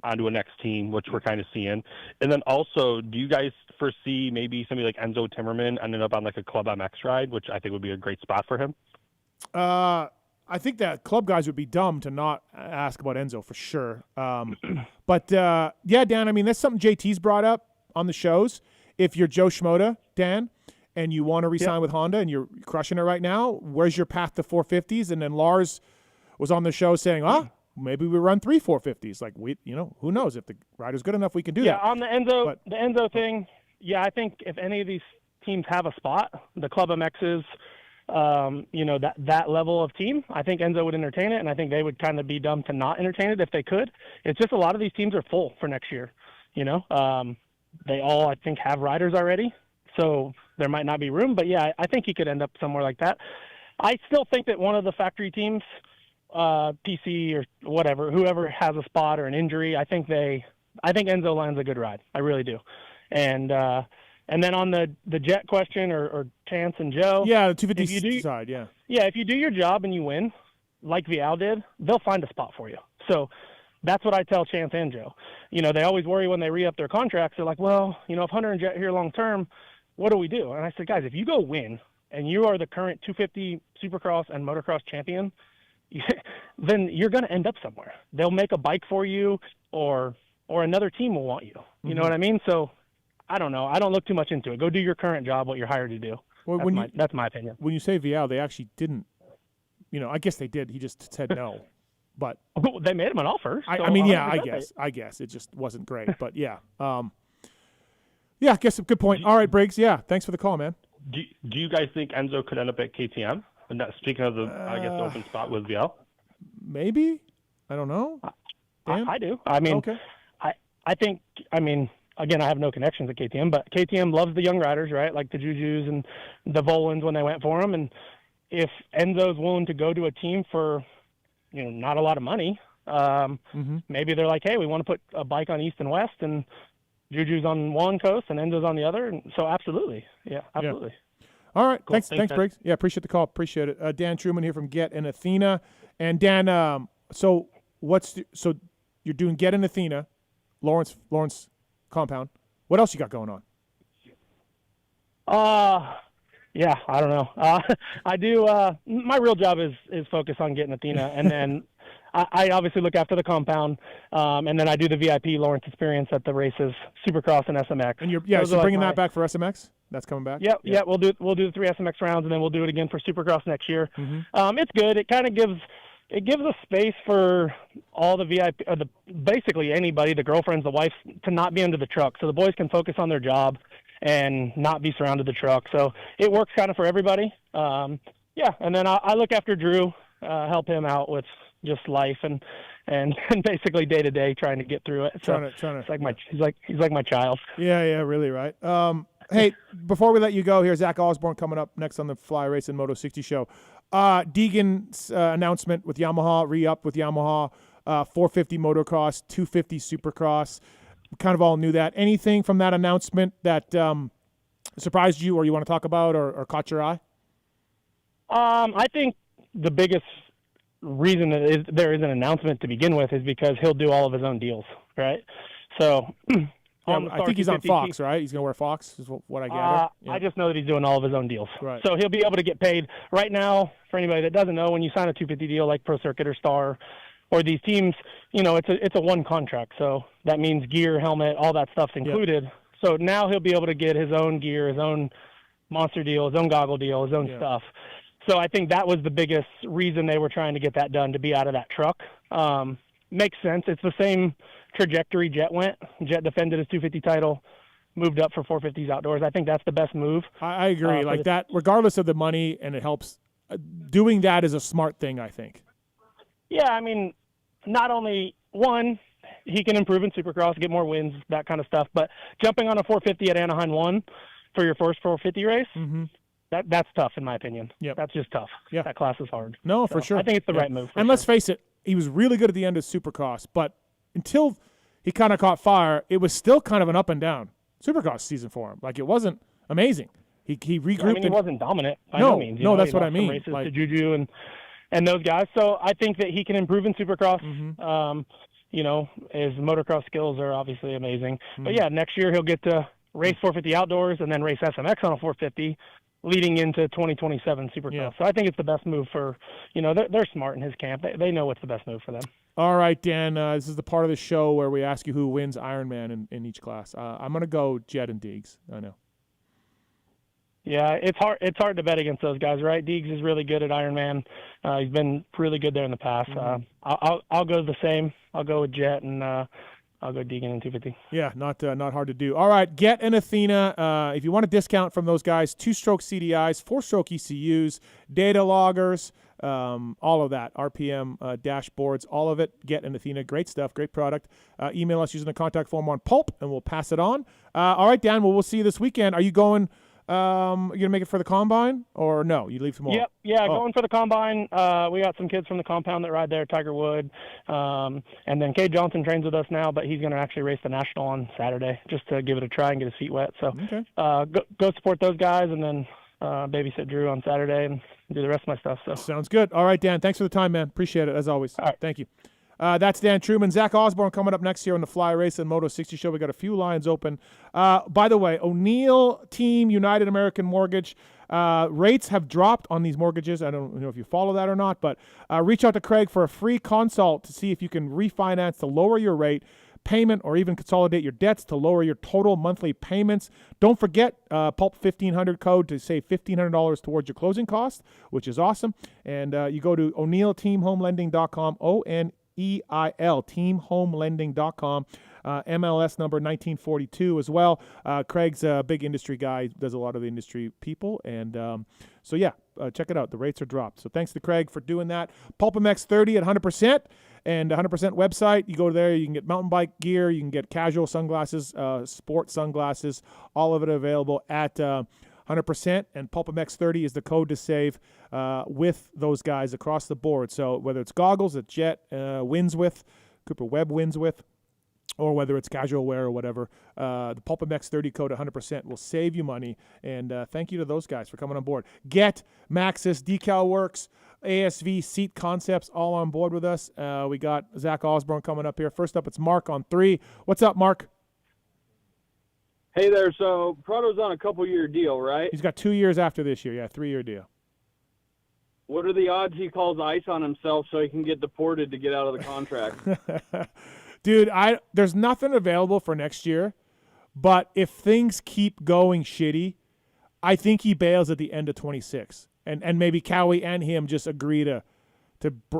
onto a next team, which we're kind of seeing. And then also, do you guys foresee maybe somebody like Enzo Timmerman ending up on like a Club MX ride, which I think would be a great spot for him? I think that club guys would be dumb to not ask about Enzo for sure. But Dan, I mean, that's something JT's brought up on the shows. If you're Joe Schmoda, Dan, and you want to resign with Honda and you're crushing it right now, where's your path to 450s? And then Lars was on the show saying, maybe we run 3 450s. Like who knows if the rider's good enough, we can do that. Yeah, on the Enzo thing. Yeah, I think if any of these teams have a spot, the Club MXs, that level of team, I think Enzo would entertain it, and I think they would kind of be dumb to not entertain it if they could. It's just a lot of these teams are full for next year. They all, I think, have riders already, so there might not be room. But yeah, I think he could end up somewhere like that. I still think that one of the factory teams, PC or whatever, whoever has a spot or an injury, I think Enzo lands a good ride. I really do. And then on the Jet question or Chance and Joe. Yeah, the 250 side, yeah. Yeah, if you do your job and you win, like Vial did, they'll find a spot for you. So that's what I tell Chance and Joe. They always worry when they re-up their contracts. They're like, well, if Hunter and Jet here long term, what do we do? And I said, guys, if you go win and you are the current 250 Supercross and Motocross champion, then you're going to end up somewhere. They'll make a bike for you, or another team will want you. You know what I mean? So I don't know. I don't look too much into it. Go do your current job, what you're hired to do. Well, that's my opinion. When you say Vial, they actually didn't. I guess they did. He just said no. But they made him an offer. So I guess it just wasn't great. But yeah, I guess a good point. All right, Briggs. Yeah, thanks for the call, man. Do you guys think Enzo could end up at KTM? And speaking of the open spot with Vial, maybe. I don't know. I do. I mean, okay. I think. I mean, again, I have no connections at KTM, but KTM loves the young riders, right? Like the Jujus and the Volans when they went for him. And if Enzo's willing to go to a team for, not a lot of money, maybe they're like, hey, we want to put a bike on East and West, and Juju's on one coast and Enzo's on the other. And so absolutely, yeah, absolutely. Yeah. All right. Cool. Thanks, Briggs. Yeah, appreciate the call. Appreciate it. Dan Truman here from Get and Athena. And Dan, so you're doing Get and Athena, Lawrence compound. What else you got going on? Yeah, I don't know. I do. My real job is focus on getting Athena, and then I obviously look after the compound, and then I do the VIP Lawrence experience at the races, Supercross and SMX. And Those so are bringing like that back for SMX? That's coming back? Yep, yeah. We'll do the 3 SMX rounds, and then we'll do it again for Supercross next year. Mm-hmm. It's good. It kind of gives a space for all the VIP, basically anybody, the girlfriends, the wives, to not be under the truck, so the boys can focus on their job and not be surrounded the truck. So it works kind of for everybody. And then I look after Drew, help him out with just life and basically day to day trying to get through it. So it's like he's like my child. Yeah, really, right. Hey, before we let you go here, Zack Osborne coming up next on the Fly Racing Moto 60 show. Deegan's announcement with Yamaha, re-up with Yamaha, 450 motocross, 250 supercross. We kind of all knew that. Anything from that announcement that surprised you or you want to talk about or caught your eye? I think the biggest reason that there is an announcement to begin with is because he'll do all of his own deals, right? So I think he's on Fox, right? He's going to wear Fox is what I gather. I just know that he's doing all of his own deals. Right. So he'll be able to get paid. Right now, for anybody that doesn't know, when you sign a 250 deal like Pro Circuit or Star or these teams, it's a one contract. So that means gear, helmet, all that stuff's included. Yep. So now he'll be able to get his own gear, his own monster deal, his own goggle deal, his own stuff. So I think that was the biggest reason they were trying to get that done, to be out of that truck. Makes sense. It's the same trajectory Jet went. Jet defended his 250 title, moved up for 450s outdoors. I think that's the best move. I agree. That, regardless of the money, and it helps. Doing that is a smart thing, I think. Yeah, I mean, not only one, he can improve in Supercross, get more wins, that kind of stuff. But jumping on a 450 at Anaheim 1 for your first 450 race, that's tough in my opinion. Yep. That's just tough. Yeah. That class is hard. No, for sure. I think it's the right move. And let's face it, he was really good at the end of Supercross, but until he kind of caught fire, it was still kind of an up and down Supercross season for him. Like, it wasn't amazing. He regrouped. I mean, he wasn't dominant by no means. No, that's what I mean. Races to Juju and those guys. So I think that he can improve in Supercross. His motocross skills are obviously amazing. But yeah, next year he'll get to race 450 outdoors and then race SMX on a 450, leading into 2027 Supercross. Yeah. So I think it's the best move for, they're smart in his camp. They know what's the best move for them. All right, Dan, this is the part of the show where we ask you who wins Ironman in each class. I'm going to go Jet and Deegs. I know. Yeah, it's hard to bet against those guys, right? Deegs is really good at Ironman. He's been really good there in the past. I'll go the same. I'll go with Jet, and I'll go Deegan in 250. Yeah, not hard to do. All right, Get and Athena. If you want a discount from those guys, 2-stroke CDIs, 4-stroke ECUs, data loggers, all of that, RPM dashboards, all of it. Get and Athena, great stuff, great product. Email us using the contact form on Pulp, and we'll pass it on. All right, Dan, well, we'll see you this weekend. Are you going? You gonna make it for the combine or no? You leave tomorrow? Yep, yeah, going for the combine. We got some kids from the compound that ride there, Tiger Wood, and then Cade Johnson trains with us now, but he's gonna actually race the national on Saturday just to give it a try and get his feet wet. So go support those guys, and then babysit Drew on Saturday and do the rest of my stuff. So sounds good. All right, Dan, thanks for the time, man. Appreciate it as always. All right, thank you. That's Dan Truman. Zack Osborne coming up next year on the Fly Racing Moto 60 show. We got a few lines open. By the way, O'Neill Team, United American Mortgage, rates have dropped on these mortgages. I don't know if you follow that or not, but reach out to Craig for a free consult to see if you can refinance to lower your rate payment or even consolidate your debts to lower your total monthly payments. Don't forget Pulp 1500 code to save $1,500 towards your closing costs, which is awesome. And you go to O'NeillTeamHomeLending.com, ONEIL, teamhomelending.com, MLS number 1942 as well. Craig's a big industry guy, does a lot of the industry people. And check it out. The rates are dropped. So thanks to Craig for doing that. Pulp MX 30 at 100%. And 100% website, you go there, you can get mountain bike gear, you can get casual sunglasses, sports sunglasses, all of it available at 100%. And Pulp MX 30 is the code to save with those guys across the board. So whether it's goggles that Jet wins with, Cooper Webb wins with, or whether it's casual wear or whatever, the Pulp MX 30 code 100% will save you money. And thank you to those guys for coming on board. Get, Maxxis, Decal Works, ASV, Seat Concepts, all on board with us. We got Zack Osborne coming up here. First up, it's Mark on 3. What's up, Mark? Hey there. So Prado's on a couple-year deal, right? He's got 2 years after this year. Yeah, 3-year deal. What are the odds he calls ice on himself so he can get deported to get out of the contract? Dude, there's nothing available for next year, but if things keep going shitty, I think he bails at the end of 26, and maybe Cowie and him just agree to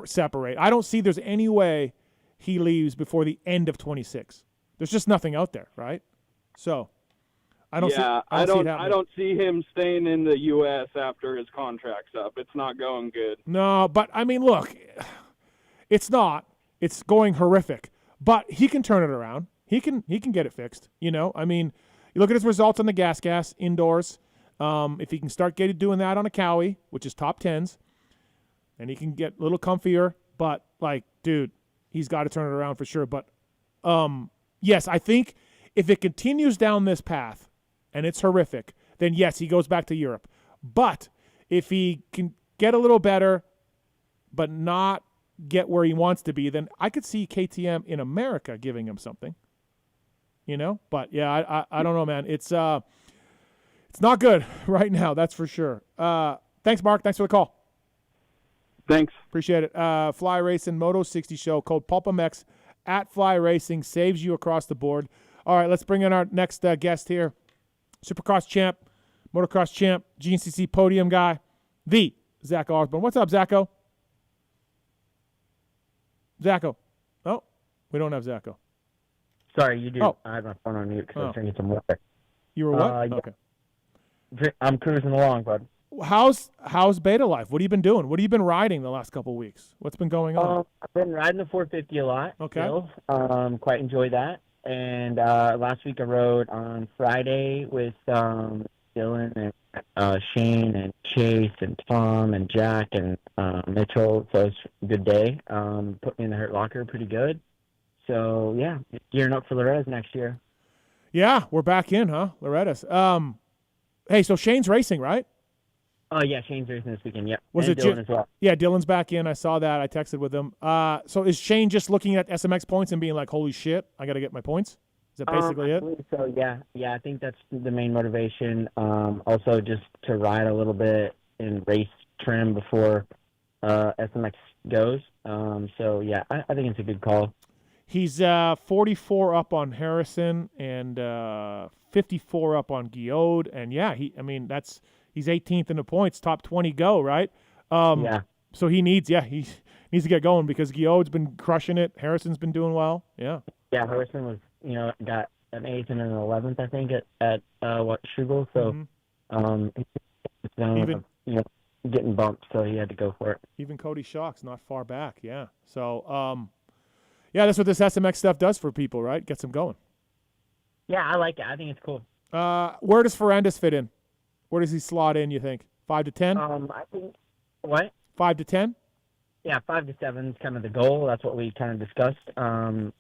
separate. I don't see there's any way he leaves before the end of 26. There's just nothing out there, right? So I don't see him staying in the U.S. after his contract's up. It's not going good. No, but I mean, look, it's not. It's going horrific. But he can turn it around. He can get it fixed. You know, I mean, you look at his results on the gas indoors. If he can start doing that on a Cowie, which is top 10s, and he can get a little comfier. But like, dude, he's got to turn it around for sure. But yes, I think if it continues down this path and it's horrific, then yes, he goes back to Europe. But if he can get a little better, but not get where he wants to be, then I could see KTM in America giving him something. You know? But yeah, I don't know, man. It's not good right now, that's for sure. Thanks, Mark. Thanks for the call. Thanks. Appreciate it. Fly Racing Moto 60 show, code PulpMX at Fly Racing, saves you across the board. All right, let's bring in our next guest here. Supercross champ, motocross champ, GNCC podium guy, the Zack Osborne. What's up, Zacko? Zacko. Oh, we don't have Zacko. Sorry, you do. Oh. I had my phone on mute because I was drinking some water. You were what? Yeah. Okay. I'm cruising along, bud. How's beta life? What have you been doing? What have you been riding the last couple of weeks? What's been going on? I've been riding the 450 a lot. Okay. Still. Quite enjoy that. And last week I rode on Friday with Dylan and Shane and Chase and Tom and Jack and Mitchell. So it's a good day. Put me in the Hurt Locker pretty good. So yeah, gearing up for Loretta's next year. Yeah, we're back in, huh? Loretta's. Hey, so Shane's racing, right? Oh yeah, Shane's racing this weekend. Yep. Was and it Dylan as well? Yeah, Dylan's back in. I saw that. I texted with him. So is Shane just looking at SMX points and being like, "Holy shit, I got to get my points"? Is that basically I it? believe so yeah. I think that's the main motivation. Also, just to ride a little bit in race trim before SMX goes. So yeah, I think it's a good call. He's 44 up on Harrison and 54 up on Guillaume, and yeah, he's 18th in the points, top 20 go, right? Yeah. So he needs to get going because Guillaume's been crushing it. Harrison's been doing well. Yeah. Yeah, Harrison was, got an 8th and an 11th, I think, at Schugel. So, getting bumped, so he had to go for it. Even Cody Shock's not far back. Yeah. So, yeah, that's what this SMX stuff does for people, right? Gets them going. Yeah, I like it. I think it's cool. Where does Ferrandis fit in? Where does he slot in, you think? 5 to 10? I think, what? 5 to 10? Yeah, 5 to 7 is kind of the goal. That's what we kind of discussed on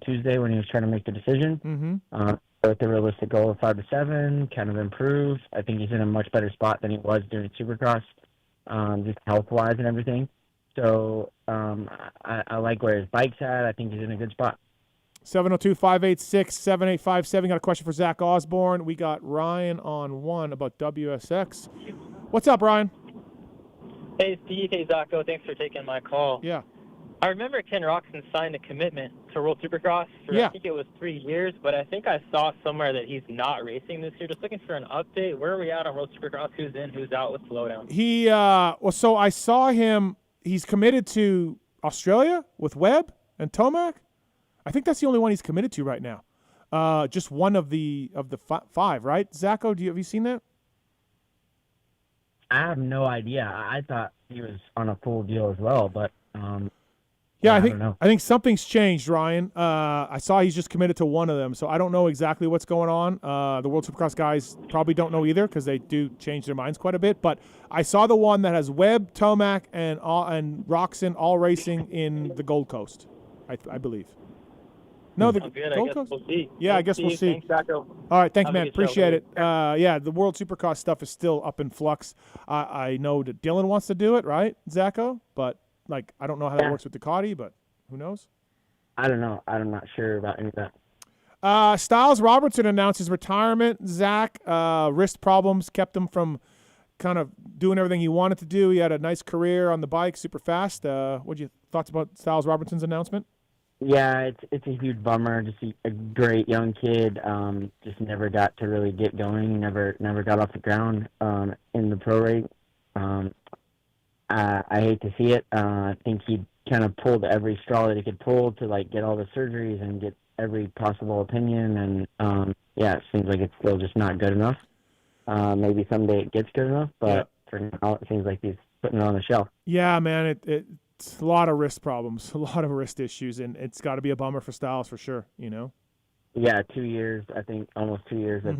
Tuesday when he was trying to make the decision. Mm-hmm. With the realistic goal of 5 to 7, kind of improve. I think he's in a much better spot than he was during Supercross, just health-wise and everything. So I like where his bike's at. I think he's in a good spot. 702-586-7857. Got a question for Zack Osborne. We got Ryan on one about WSX. What's up, Ryan? Hey, Steve. Hey, Zacko. Thanks for taking my call. Yeah. I remember Ken Roxon signed a commitment to World Supercross for, I think it was 3 years, but I think I saw somewhere that he's not racing this year. Just looking for an update. Where are we at on World Supercross? Who's in, who's out with Slowdown? So I saw him. He's committed to Australia with Webb and Tomac. I think that's the only one he's committed to right now. Just one of the five, right? Zacko, have you seen that? I have no idea. I thought he was on a full deal as well, but I think something's changed, Ryan. I saw he's just committed to one of them, so I don't know exactly what's going on. The World Supercross guys probably don't know either because they do change their minds quite a bit. But I saw the one that has Webb, Tomac, and Roxon all racing in the Gold Coast, I believe. No, the Gold Coast? We'll see. Yeah, I guess we'll see. Thanks, Zacko. All right, thanks, Have a man. good show. Appreciate it. Yeah, the World Supercross stuff is still up in flux. I know that Dylan wants to do it, right, Zacko? But, I don't know how that works with Ducati, but who knows? I don't know. I'm not sure about any of that. Styles Robertson announced his retirement. Zach, wrist problems kept him from kind of doing everything he wanted to do. He had a nice career on the bike, super fast. What your thoughts about Styles Robertson's announcement? Yeah, it's a huge bummer. Just a great young kid. Just never got to really get going. Never got off the ground in the pro rate. I hate to see it. I think he kind of pulled every straw that he could pull to like get all the surgeries and get every possible opinion. And it seems like it's still just not good enough. Maybe someday it gets good enough, but for now it seems like he's putting it on the shelf. Yeah, man, it's a lot of wrist problems, a lot of wrist issues, and it's got to be a bummer for Styles for sure, you know? Yeah, 2 years, I think almost 2 years of,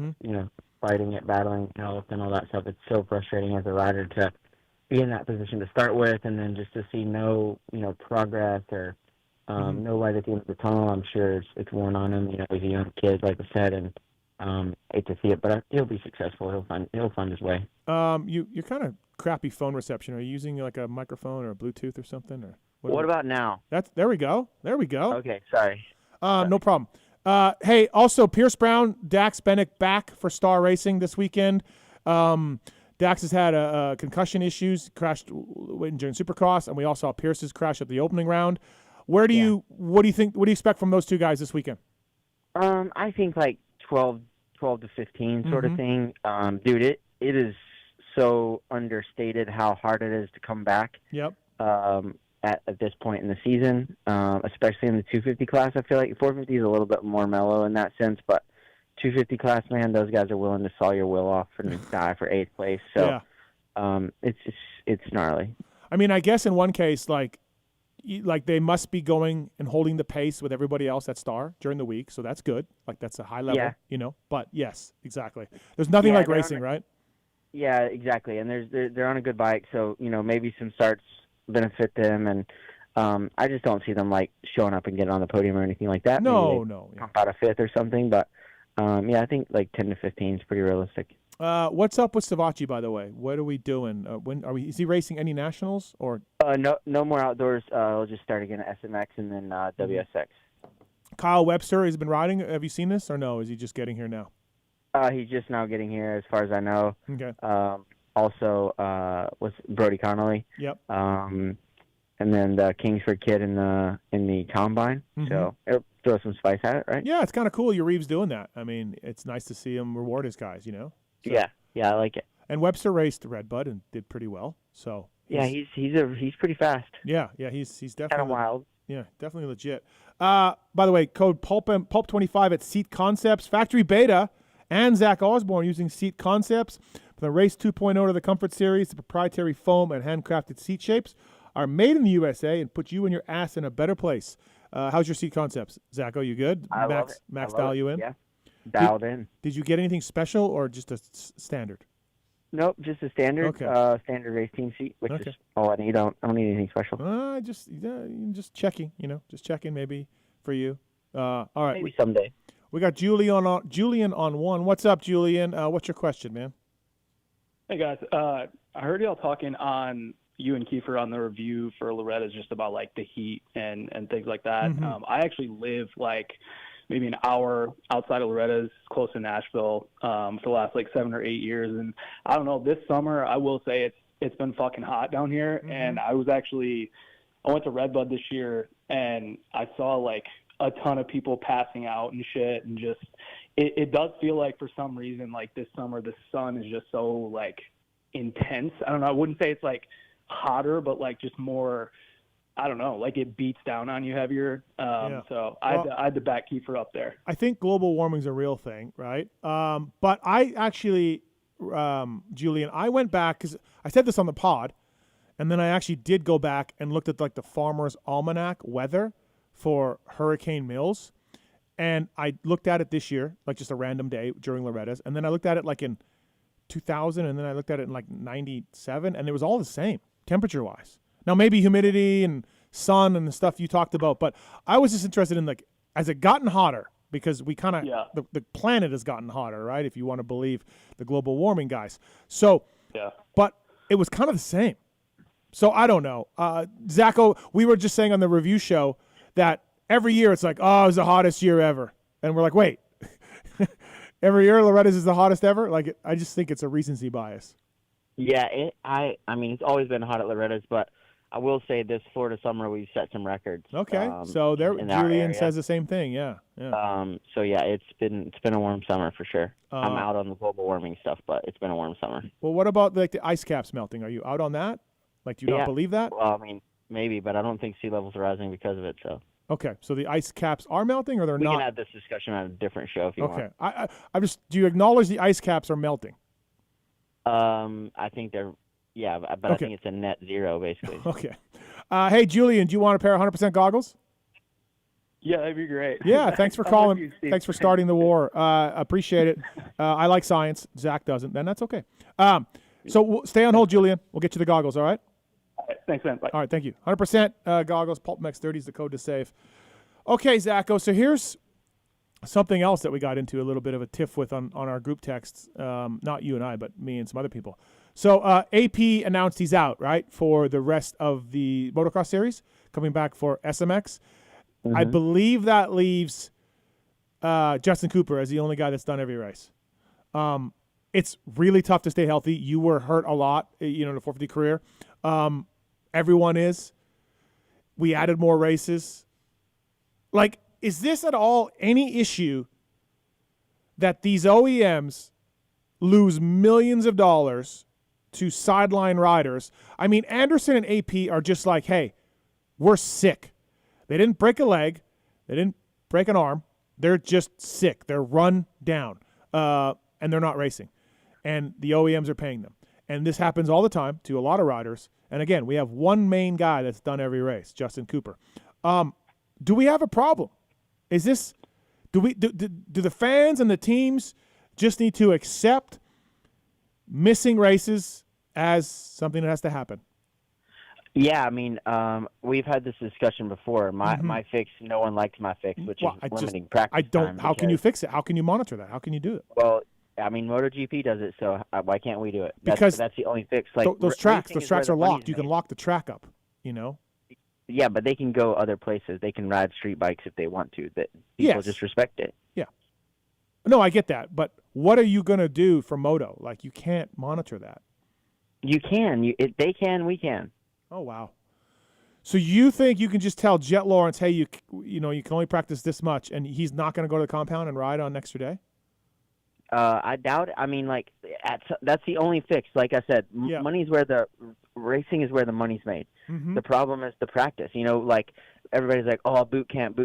fighting it, battling health and all that stuff. It's so frustrating as a rider to be in that position to start with and then just to see no, progress or no light at the end of the tunnel. I'm sure it's worn on him. He's a young kid, like I said, and hate to see it, but he'll be successful. He'll find his way. You're kind of crappy phone reception. Are you using like a microphone or a Bluetooth or something? Or what about now? There we go. Okay, sorry. No problem. Hey, also Pierce Brown, Dax Bennick back for Star Racing this weekend. Dax has had a concussion issues, crashed during Supercross, and we all saw Pierce's crash at the opening round. What do you think? What do you expect from those two guys this weekend? I think like 12 to 15 sort of thing. Dude, it is so understated how hard it is to come back. Yep. At this point in the season, especially in the 250 class. I feel like 450 is a little bit more mellow in that sense, but 250 class, man, those guys are willing to saw your will off and die for 8th place. So it's gnarly. I mean, I guess in one case, like they must be going and holding the pace with everybody else at Star during the week, so that's good. Like that's a high level, But yes, exactly. There's nothing like racing, right? Yeah, exactly. And they're on a good bike, so maybe some starts benefit them, and I just don't see them like showing up and getting on the podium or anything like that. No. Pump out a 5th or something, but I think like 10 to 15 is pretty realistic. What's up with Savachi, by the way? What are we doing? Is he racing any nationals or? No more outdoors. We'll just start again at SMX and then WSX. Kyle Webster has been riding. Have you seen this or no? Is he just getting here now? He's just now getting here, as far as I know. Okay. Also, was Brody Connolly. Yep. And then the Kingsford kid in the combine. So it'll throw some spice at it, right? Yeah, it's kind of cool. Reeves doing that. I mean, it's nice to see him reward his guys. So. Yeah, I like it. And Webster raced Redbud and did pretty well. So. He's pretty fast. Yeah, he's definitely kind of wild. Yeah, definitely legit. By the way, code Pulp25 at Seat Concepts, Factory Beta, and Zack Osborne using Seat Concepts. From the Race 2.0 to the Comfort Series, the proprietary foam and handcrafted seat shapes are made in the USA and put you and your ass in a better place. How's your Seat Concepts, Zacho? You good? I love it. Max dial you in? Yeah, dialed in. Did you get anything special or just a standard? Nope, just a standard, standard race team seat, which is all I need. I don't need anything special. Just checking, just checking maybe for you. All right. Maybe someday. We got Julian on one. What's up, Julian? What's your question, man? Hey guys, I heard y'all talking on you and Kiefer on the review for Loretta's just about like the heat and things like that. I actually live like maybe an hour outside of Loretta's, close to Nashville, for the last like 7 or 8 years. And I don't know, this summer I will say it's been fucking hot down here. And I went to Redbud this year and I saw like a ton of people passing out and shit, and just it does feel like for some reason like this summer the sun is just so like intense. I don't know, I wouldn't say it's like hotter, but like just more, I don't know, like it beats down on you heavier. So I had to back Kiefer up there. I think global warming's a real thing, right? But I actually, Julian, I went back because I said this on the pod, and then I actually did go back and looked at like the Farmer's Almanac weather for Hurricane Mills, and I looked at it this year, like just a random day during Loretta's, and then I looked at it like in 2000, and then I looked at it in like 97, and it was all the same temperature-wise. Now maybe humidity and sun and the stuff you talked about, but I was just interested in like, has it gotten hotter? Because we kind of, the planet has gotten hotter, right? If you want to believe the global warming guys. So, but it was kind of the same. So I don't know. Zacho, we were just saying on the review show that every year it's like, oh, it was the hottest year ever. And we're like, wait, every year Loretta's is the hottest ever? Like, I just think it's a recency bias. Yeah, I mean, it's always been hot at Loretta's, but I will say this Florida summer we've set some records. Okay, so there, Julian says the same thing. Yeah. So yeah, it's been a warm summer for sure. I'm out on the global warming stuff, but it's been a warm summer. Well, what about like the ice caps melting? Are you out on that? Like, do you not believe that? Well, I mean, maybe, but I don't think sea levels are rising because of it. So. Okay, so the ice caps are melting, or they're not? We can have this discussion on a different show if you want. Okay, I'm just. Do you acknowledge the ice caps are melting? I think they're. Yeah, but I think it's a net zero basically. Okay. Hey, Julian, do you want a pair of 100% goggles? Yeah, that'd be great. Yeah, thanks for calling. Thanks for starting the war. Appreciate it. I like science. Zach doesn't. Then that's okay. So stay on hold, Julian. We'll get you the goggles, all right? All right, thanks, man. Bye. All right, thank you. 100% goggles, PulpMX30 is the code to save. Okay, Zacho, so here's something else that we got into a little bit of a tiff with on our group texts. Not you and I, but me and some other people. So AP announced he's out, right, for the rest of the motocross series, coming back for SMX. Mm-hmm. I believe that leaves Justin Cooper as the only guy that's done every race. It's really tough to stay healthy. You were hurt a lot, in the 450 career. Everyone is. We added more races. Like, is this at all any issue that these OEMs lose millions of dollars to sideline riders? I mean, Anderson and AP are just like, hey, we're sick. They didn't break a leg. They didn't break an arm. They're just sick. They're run down, and they're not racing. And the OEMs are paying them. And this happens all the time to a lot of riders. And again, we have one main guy that's done every race, Justin Cooper. Do we have a problem? Is this do the fans and the teams just need to accept missing races as something that has to happen? Yeah, I mean, we've had this discussion before. My fix, no one liked my fix, which is limiting practice time. How can you fix it? How can you monitor that? How can you do it? Well, I mean, MotoGP does it, so why can't we do it? Because that's the only fix. Like those tracks are locked. You can lock the track up, Yeah, but they can go other places. They can ride street bikes if they want to. That people just respect it. Yeah. No, I get that. But what are you going to do for Moto? Like, you can't monitor that. You can. They can. We can. Oh, wow. So you think you can just tell Jet Lawrence, hey, you can only practice this much, and he's not going to go to the compound and ride on extra day? I doubt it. I mean, like, that's the only fix. Like I said, money's where the racing is where the money's made. Mm-hmm. The problem is the practice. Like everybody's like, oh, boot camp.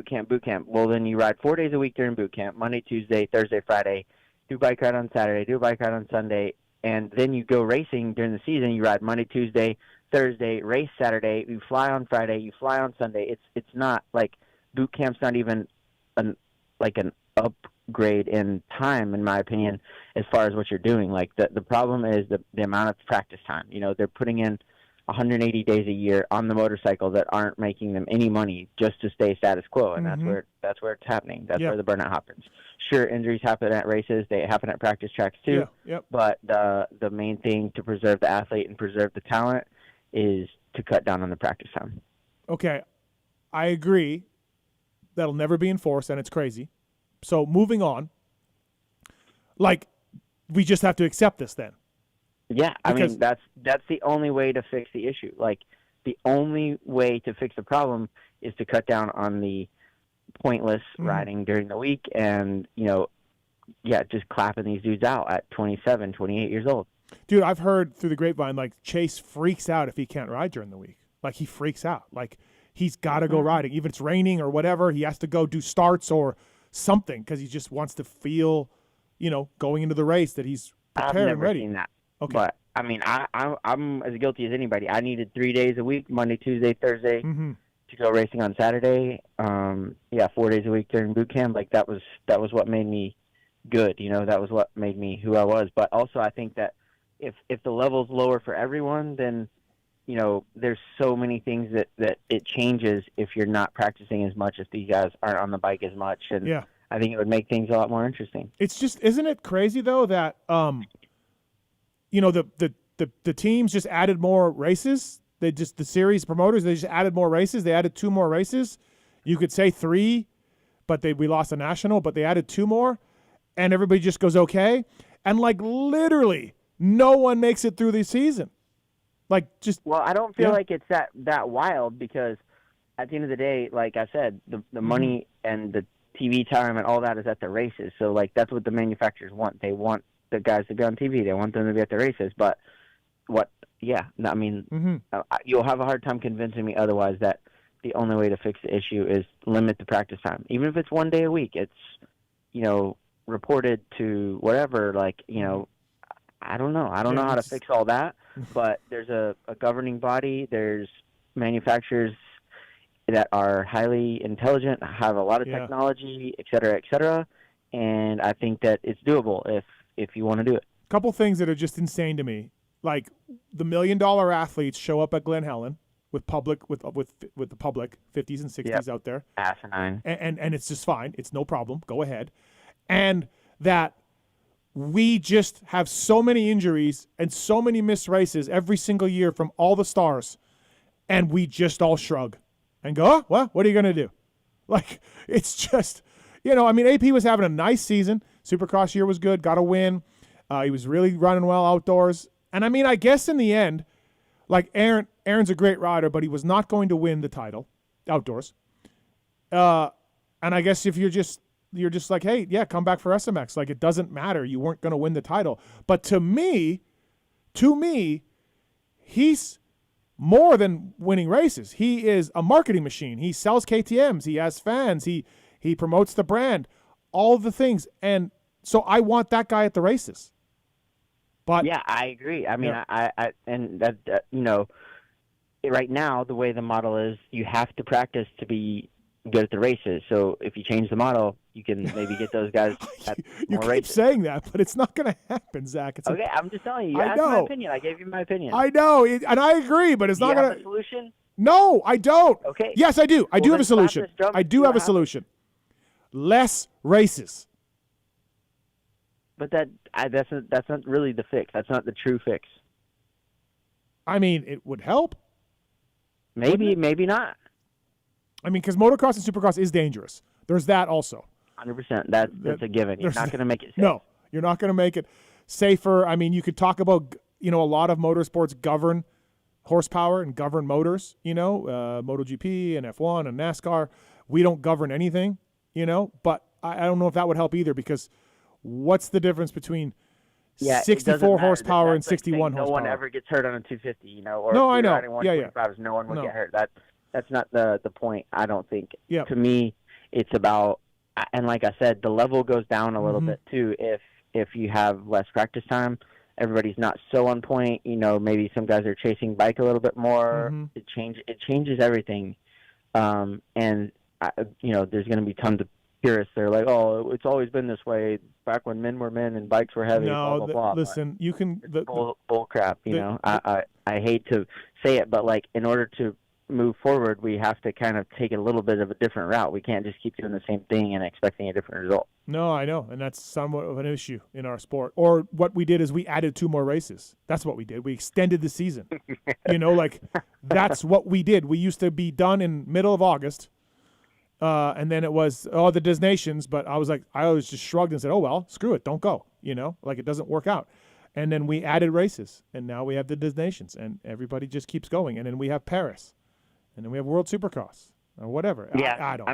Well, then you ride 4 days a week during boot camp, Monday, Tuesday, Thursday, Friday, do bike ride on Saturday, do bike ride on Sunday, and then you go racing during the season. You ride Monday, Tuesday, Thursday, race Saturday, you fly on Friday, you fly on Sunday. It's not like boot camp's not even an upgrade in time, in my opinion, as far as what you're doing. Like the problem is the amount of practice time. They're putting in 180 days a year on the motorcycle that aren't making them any money just to stay status quo, and that's where it's happening. That's where the burnout happens. Sure, injuries happen at races, they happen at practice tracks too. But the main thing to preserve the athlete and preserve the talent is to cut down on the practice time. Okay, I agree. That'll never be enforced, and it's crazy. So moving on, like, we just have to accept this then. Yeah, I mean, that's the only way to fix the issue. Like, the only way to fix the problem is to cut down on the pointless riding during the week and, just clapping these dudes out at 27, 28 years old. Dude, I've heard through the grapevine, like, Chase freaks out if he can't ride during the week. Like, he freaks out. Like, he's got to go riding. Even if it's raining or whatever, he has to go do starts or something because he just wants to feel, going into the race that he's prepared and ready. I've never seen that. Okay. But, I mean, I'm as guilty as anybody. I needed 3 days a week, Monday, Tuesday, Thursday, to go racing on Saturday. 4 days a week during boot camp. Like, that was what made me good. That was what made me who I was. But also I think that if the level's lower for everyone, then, there's so many things that it changes if you're not practicing as much, if these guys aren't on the bike as much. And I think it would make things a lot more interesting. It's just, isn't it crazy though that, the teams just added more races. The series promoters, they just added more races. They added 2 more races. You could say 3, but we lost a national, but they added 2 more, and everybody just goes okay. And like literally no one makes it through the season. Like, just Well, I don't feel like it's that wild, because at the end of the day, like I said, the money and the TV time and all that is at the races. So, like, that's what the manufacturers want. They want the guys to be on TV. They want them to be at the races. But you'll have a hard time convincing me otherwise that the only way to fix the issue is limit the practice time. Even if it's 1 day a week, it's, reported to whatever, like, I don't know. I don't know how to fix all that, but there's a governing body. There's manufacturers that are highly intelligent, have a lot of technology, et cetera, and I think that it's doable if you want to do it. A couple things that are just insane to me, like the $1 million athletes show up at Glen Helen with the public 50s and 60s out there, asinine, and it's just fine. It's no problem. Go ahead, and that. We just have so many injuries and so many missed races every single year from all the stars, and we just all shrug and go, oh, well, what are you going to do? Like, it's just, AP was having a nice season. Supercross year was good, got a win. He was really running well outdoors. And, I guess in the end, like, Aaron's a great rider, but he was not going to win the title outdoors. And I guess if you're just like, hey, yeah, come back for SMX. Like, it doesn't matter. You weren't going to win the title. But to me, he's more than winning races. He is a marketing machine. He sells KTMs. He has fans. He promotes the brand, all the things. And so I want that guy at the races. But yeah, I agree. I mean, I and that, right now, the way the model is, you have to practice to be good at the races. So if you change the model, you can maybe get those guys at you more keep races. saying that, but it's not going to happen, Zach. It's okay, I'm just telling you. You asked my opinion. I gave you my opinion. I know, and I agree, but it's not going to. Do you have a solution? No, I don't. Okay. Yes, I do. I do have a solution. I do have a happen. solution. Less races. But that's not really the fix. That's not the true fix. It would help. Maybe not. Because motocross and supercross is dangerous. There's that also. 100%. That's a given. You're not going to make it safe. No, you're not going to make it safer. You could talk about, a lot of motorsports govern horsepower and govern motors, MotoGP and F1 and NASCAR. We don't govern anything, but I don't know if that would help either, because what's the difference between 64 horsepower and 61 horsepower? No one ever gets hurt on a 250, or no, I know. No one would get hurt. That's not the point, I don't think. Yep. To me, it's about, and like I said, the level goes down a little bit too if you have less practice time. Everybody's not so on point. Maybe some guys are chasing bike a little bit more. It changes everything. And there's going to be tons of purists. They're like, oh, it's always been this way back when men were men and bikes were heavy. No, blah, blah, blah. Listen, you can bull crap. I hate to say it, but like, in order to move forward, we have to kind of take a little bit of a different route. We can't just keep doing the same thing and expecting a different result. No, I know, and that's somewhat of an issue in our sport. Or what we did is we added 2 more races. That's what we did. We extended the season. That's what we did. We used to be done in middle of August, and then it was the designations. But I always just shrugged and said, oh well, screw it, don't go. It doesn't work out. And then we added races, and now we have the designations, and everybody just keeps going. And then we have Paris. And then we have World Supercross or whatever. Yeah, I don't.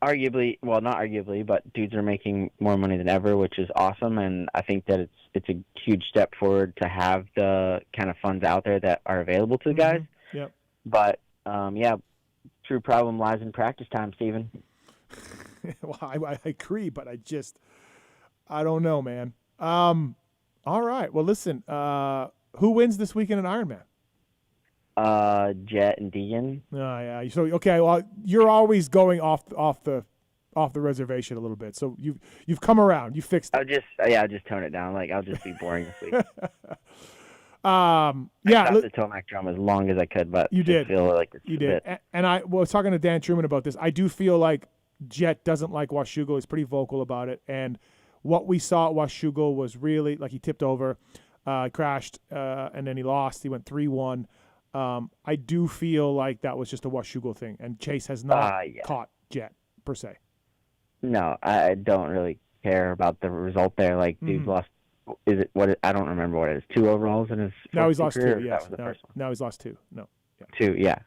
Arguably, well, not arguably, but dudes are making more money than ever, which is awesome. And I think that it's a huge step forward to have the kind of funds out there that are available to the guys. Yep. But, true problem lies in practice time, Steven. Well, I agree, but I don't know, man. All right. Well, listen, who wins this weekend in Ironman? Jet and Deegan. Oh, yeah. So okay, well, you're always going off the reservation a little bit. So you've come around. You fixed it. I'll just tone it down. Like, I'll just be boring this week. I stopped the Tomac drum as long as I could, but you did feel like it's you did. And I was talking to Dan Truman about this. I do feel like Jet doesn't like Washougal. He's pretty vocal about it. And what we saw at Washougal was really like he tipped over, crashed, and then he lost. He went 3-1. I do feel like that was just a Washougal thing, and Chase has not caught Jet per se. No, I don't really care about the result there. Like, dude lost is it what? I don't remember what it is. 2 overalls in his. No, he's lost career, 2. That Yes. was the first one. No, he's lost 2. No. Yeah. 2. Yeah.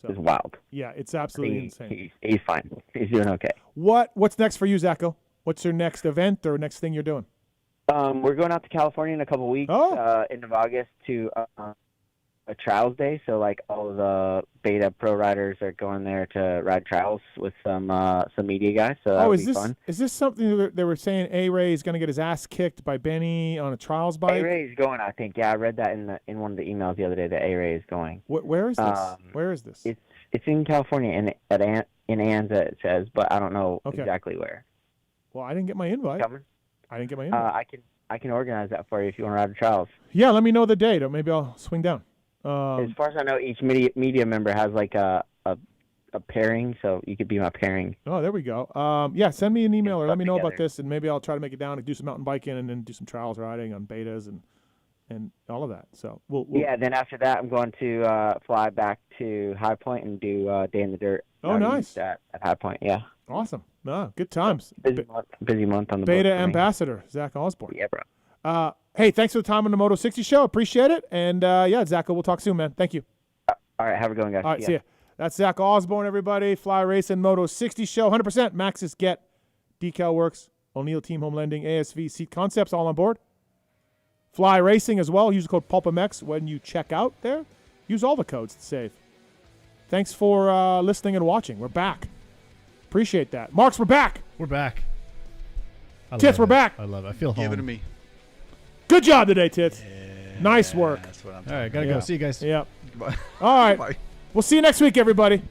So, it's wild. Yeah, it's absolutely insane. He's fine. He's doing okay. What's next for you, Zacho? What's your next event or next thing you're doing? We're going out to California in a couple weeks. End of August to a trials day. So like all of the beta pro riders are going there to ride trials with some media guys. So that'll be fun. Is this something that they were saying? A-Ray is going to get his ass kicked by Benny on a trials bike. A-Ray is going. I think. Yeah, I read that in one of the emails the other day that A-Ray is going. Where is this? Where is this? It's in California in Anza it says, but I don't know exactly where. Well, I didn't get my invite. Coming? I didn't get my invite. I can organize that for you if you want to ride the trials. Yeah, let me know the date. Or maybe I'll swing down. As far as I know, each media member has like a pairing, so you could be my pairing. Oh, there we go. Yeah, send me an email or let me know together. about this, and maybe I'll try to make it down and do some mountain biking and then do some trials riding on betas and all of that. So we'll yeah. Then after that, I'm going to fly back to High Point and do Day in the Dirt. Oh, nice. At High Point, yeah. Awesome. No, good times. Busy month on the beta boat ambassador, Zack Osborne. Yeah, bro. Hey, thanks for the time on the Moto 60 show. Appreciate it. And yeah, Zacho, we'll talk soon, man. Thank you. All right, have a good one, guys. All right, see ya. That's Zack Osborne, everybody. Fly Racing Moto 60 show. 100% Maxxis Get. Decal Works. O'Neill Team Home Lending. ASV Seat Concepts all on board. Fly Racing as well. Use the code PulpMX when you check out there. Use all the codes to save. Thanks for listening and watching. We're back. Appreciate that. Marks, we're back. We're back. Tits, we're back. I love it. I feel home. Give it to me. Good job today, Tits. Yeah, nice work. That's what I'm All right, gotta go. See you guys. Yep. All right. We'll see you next week, everybody.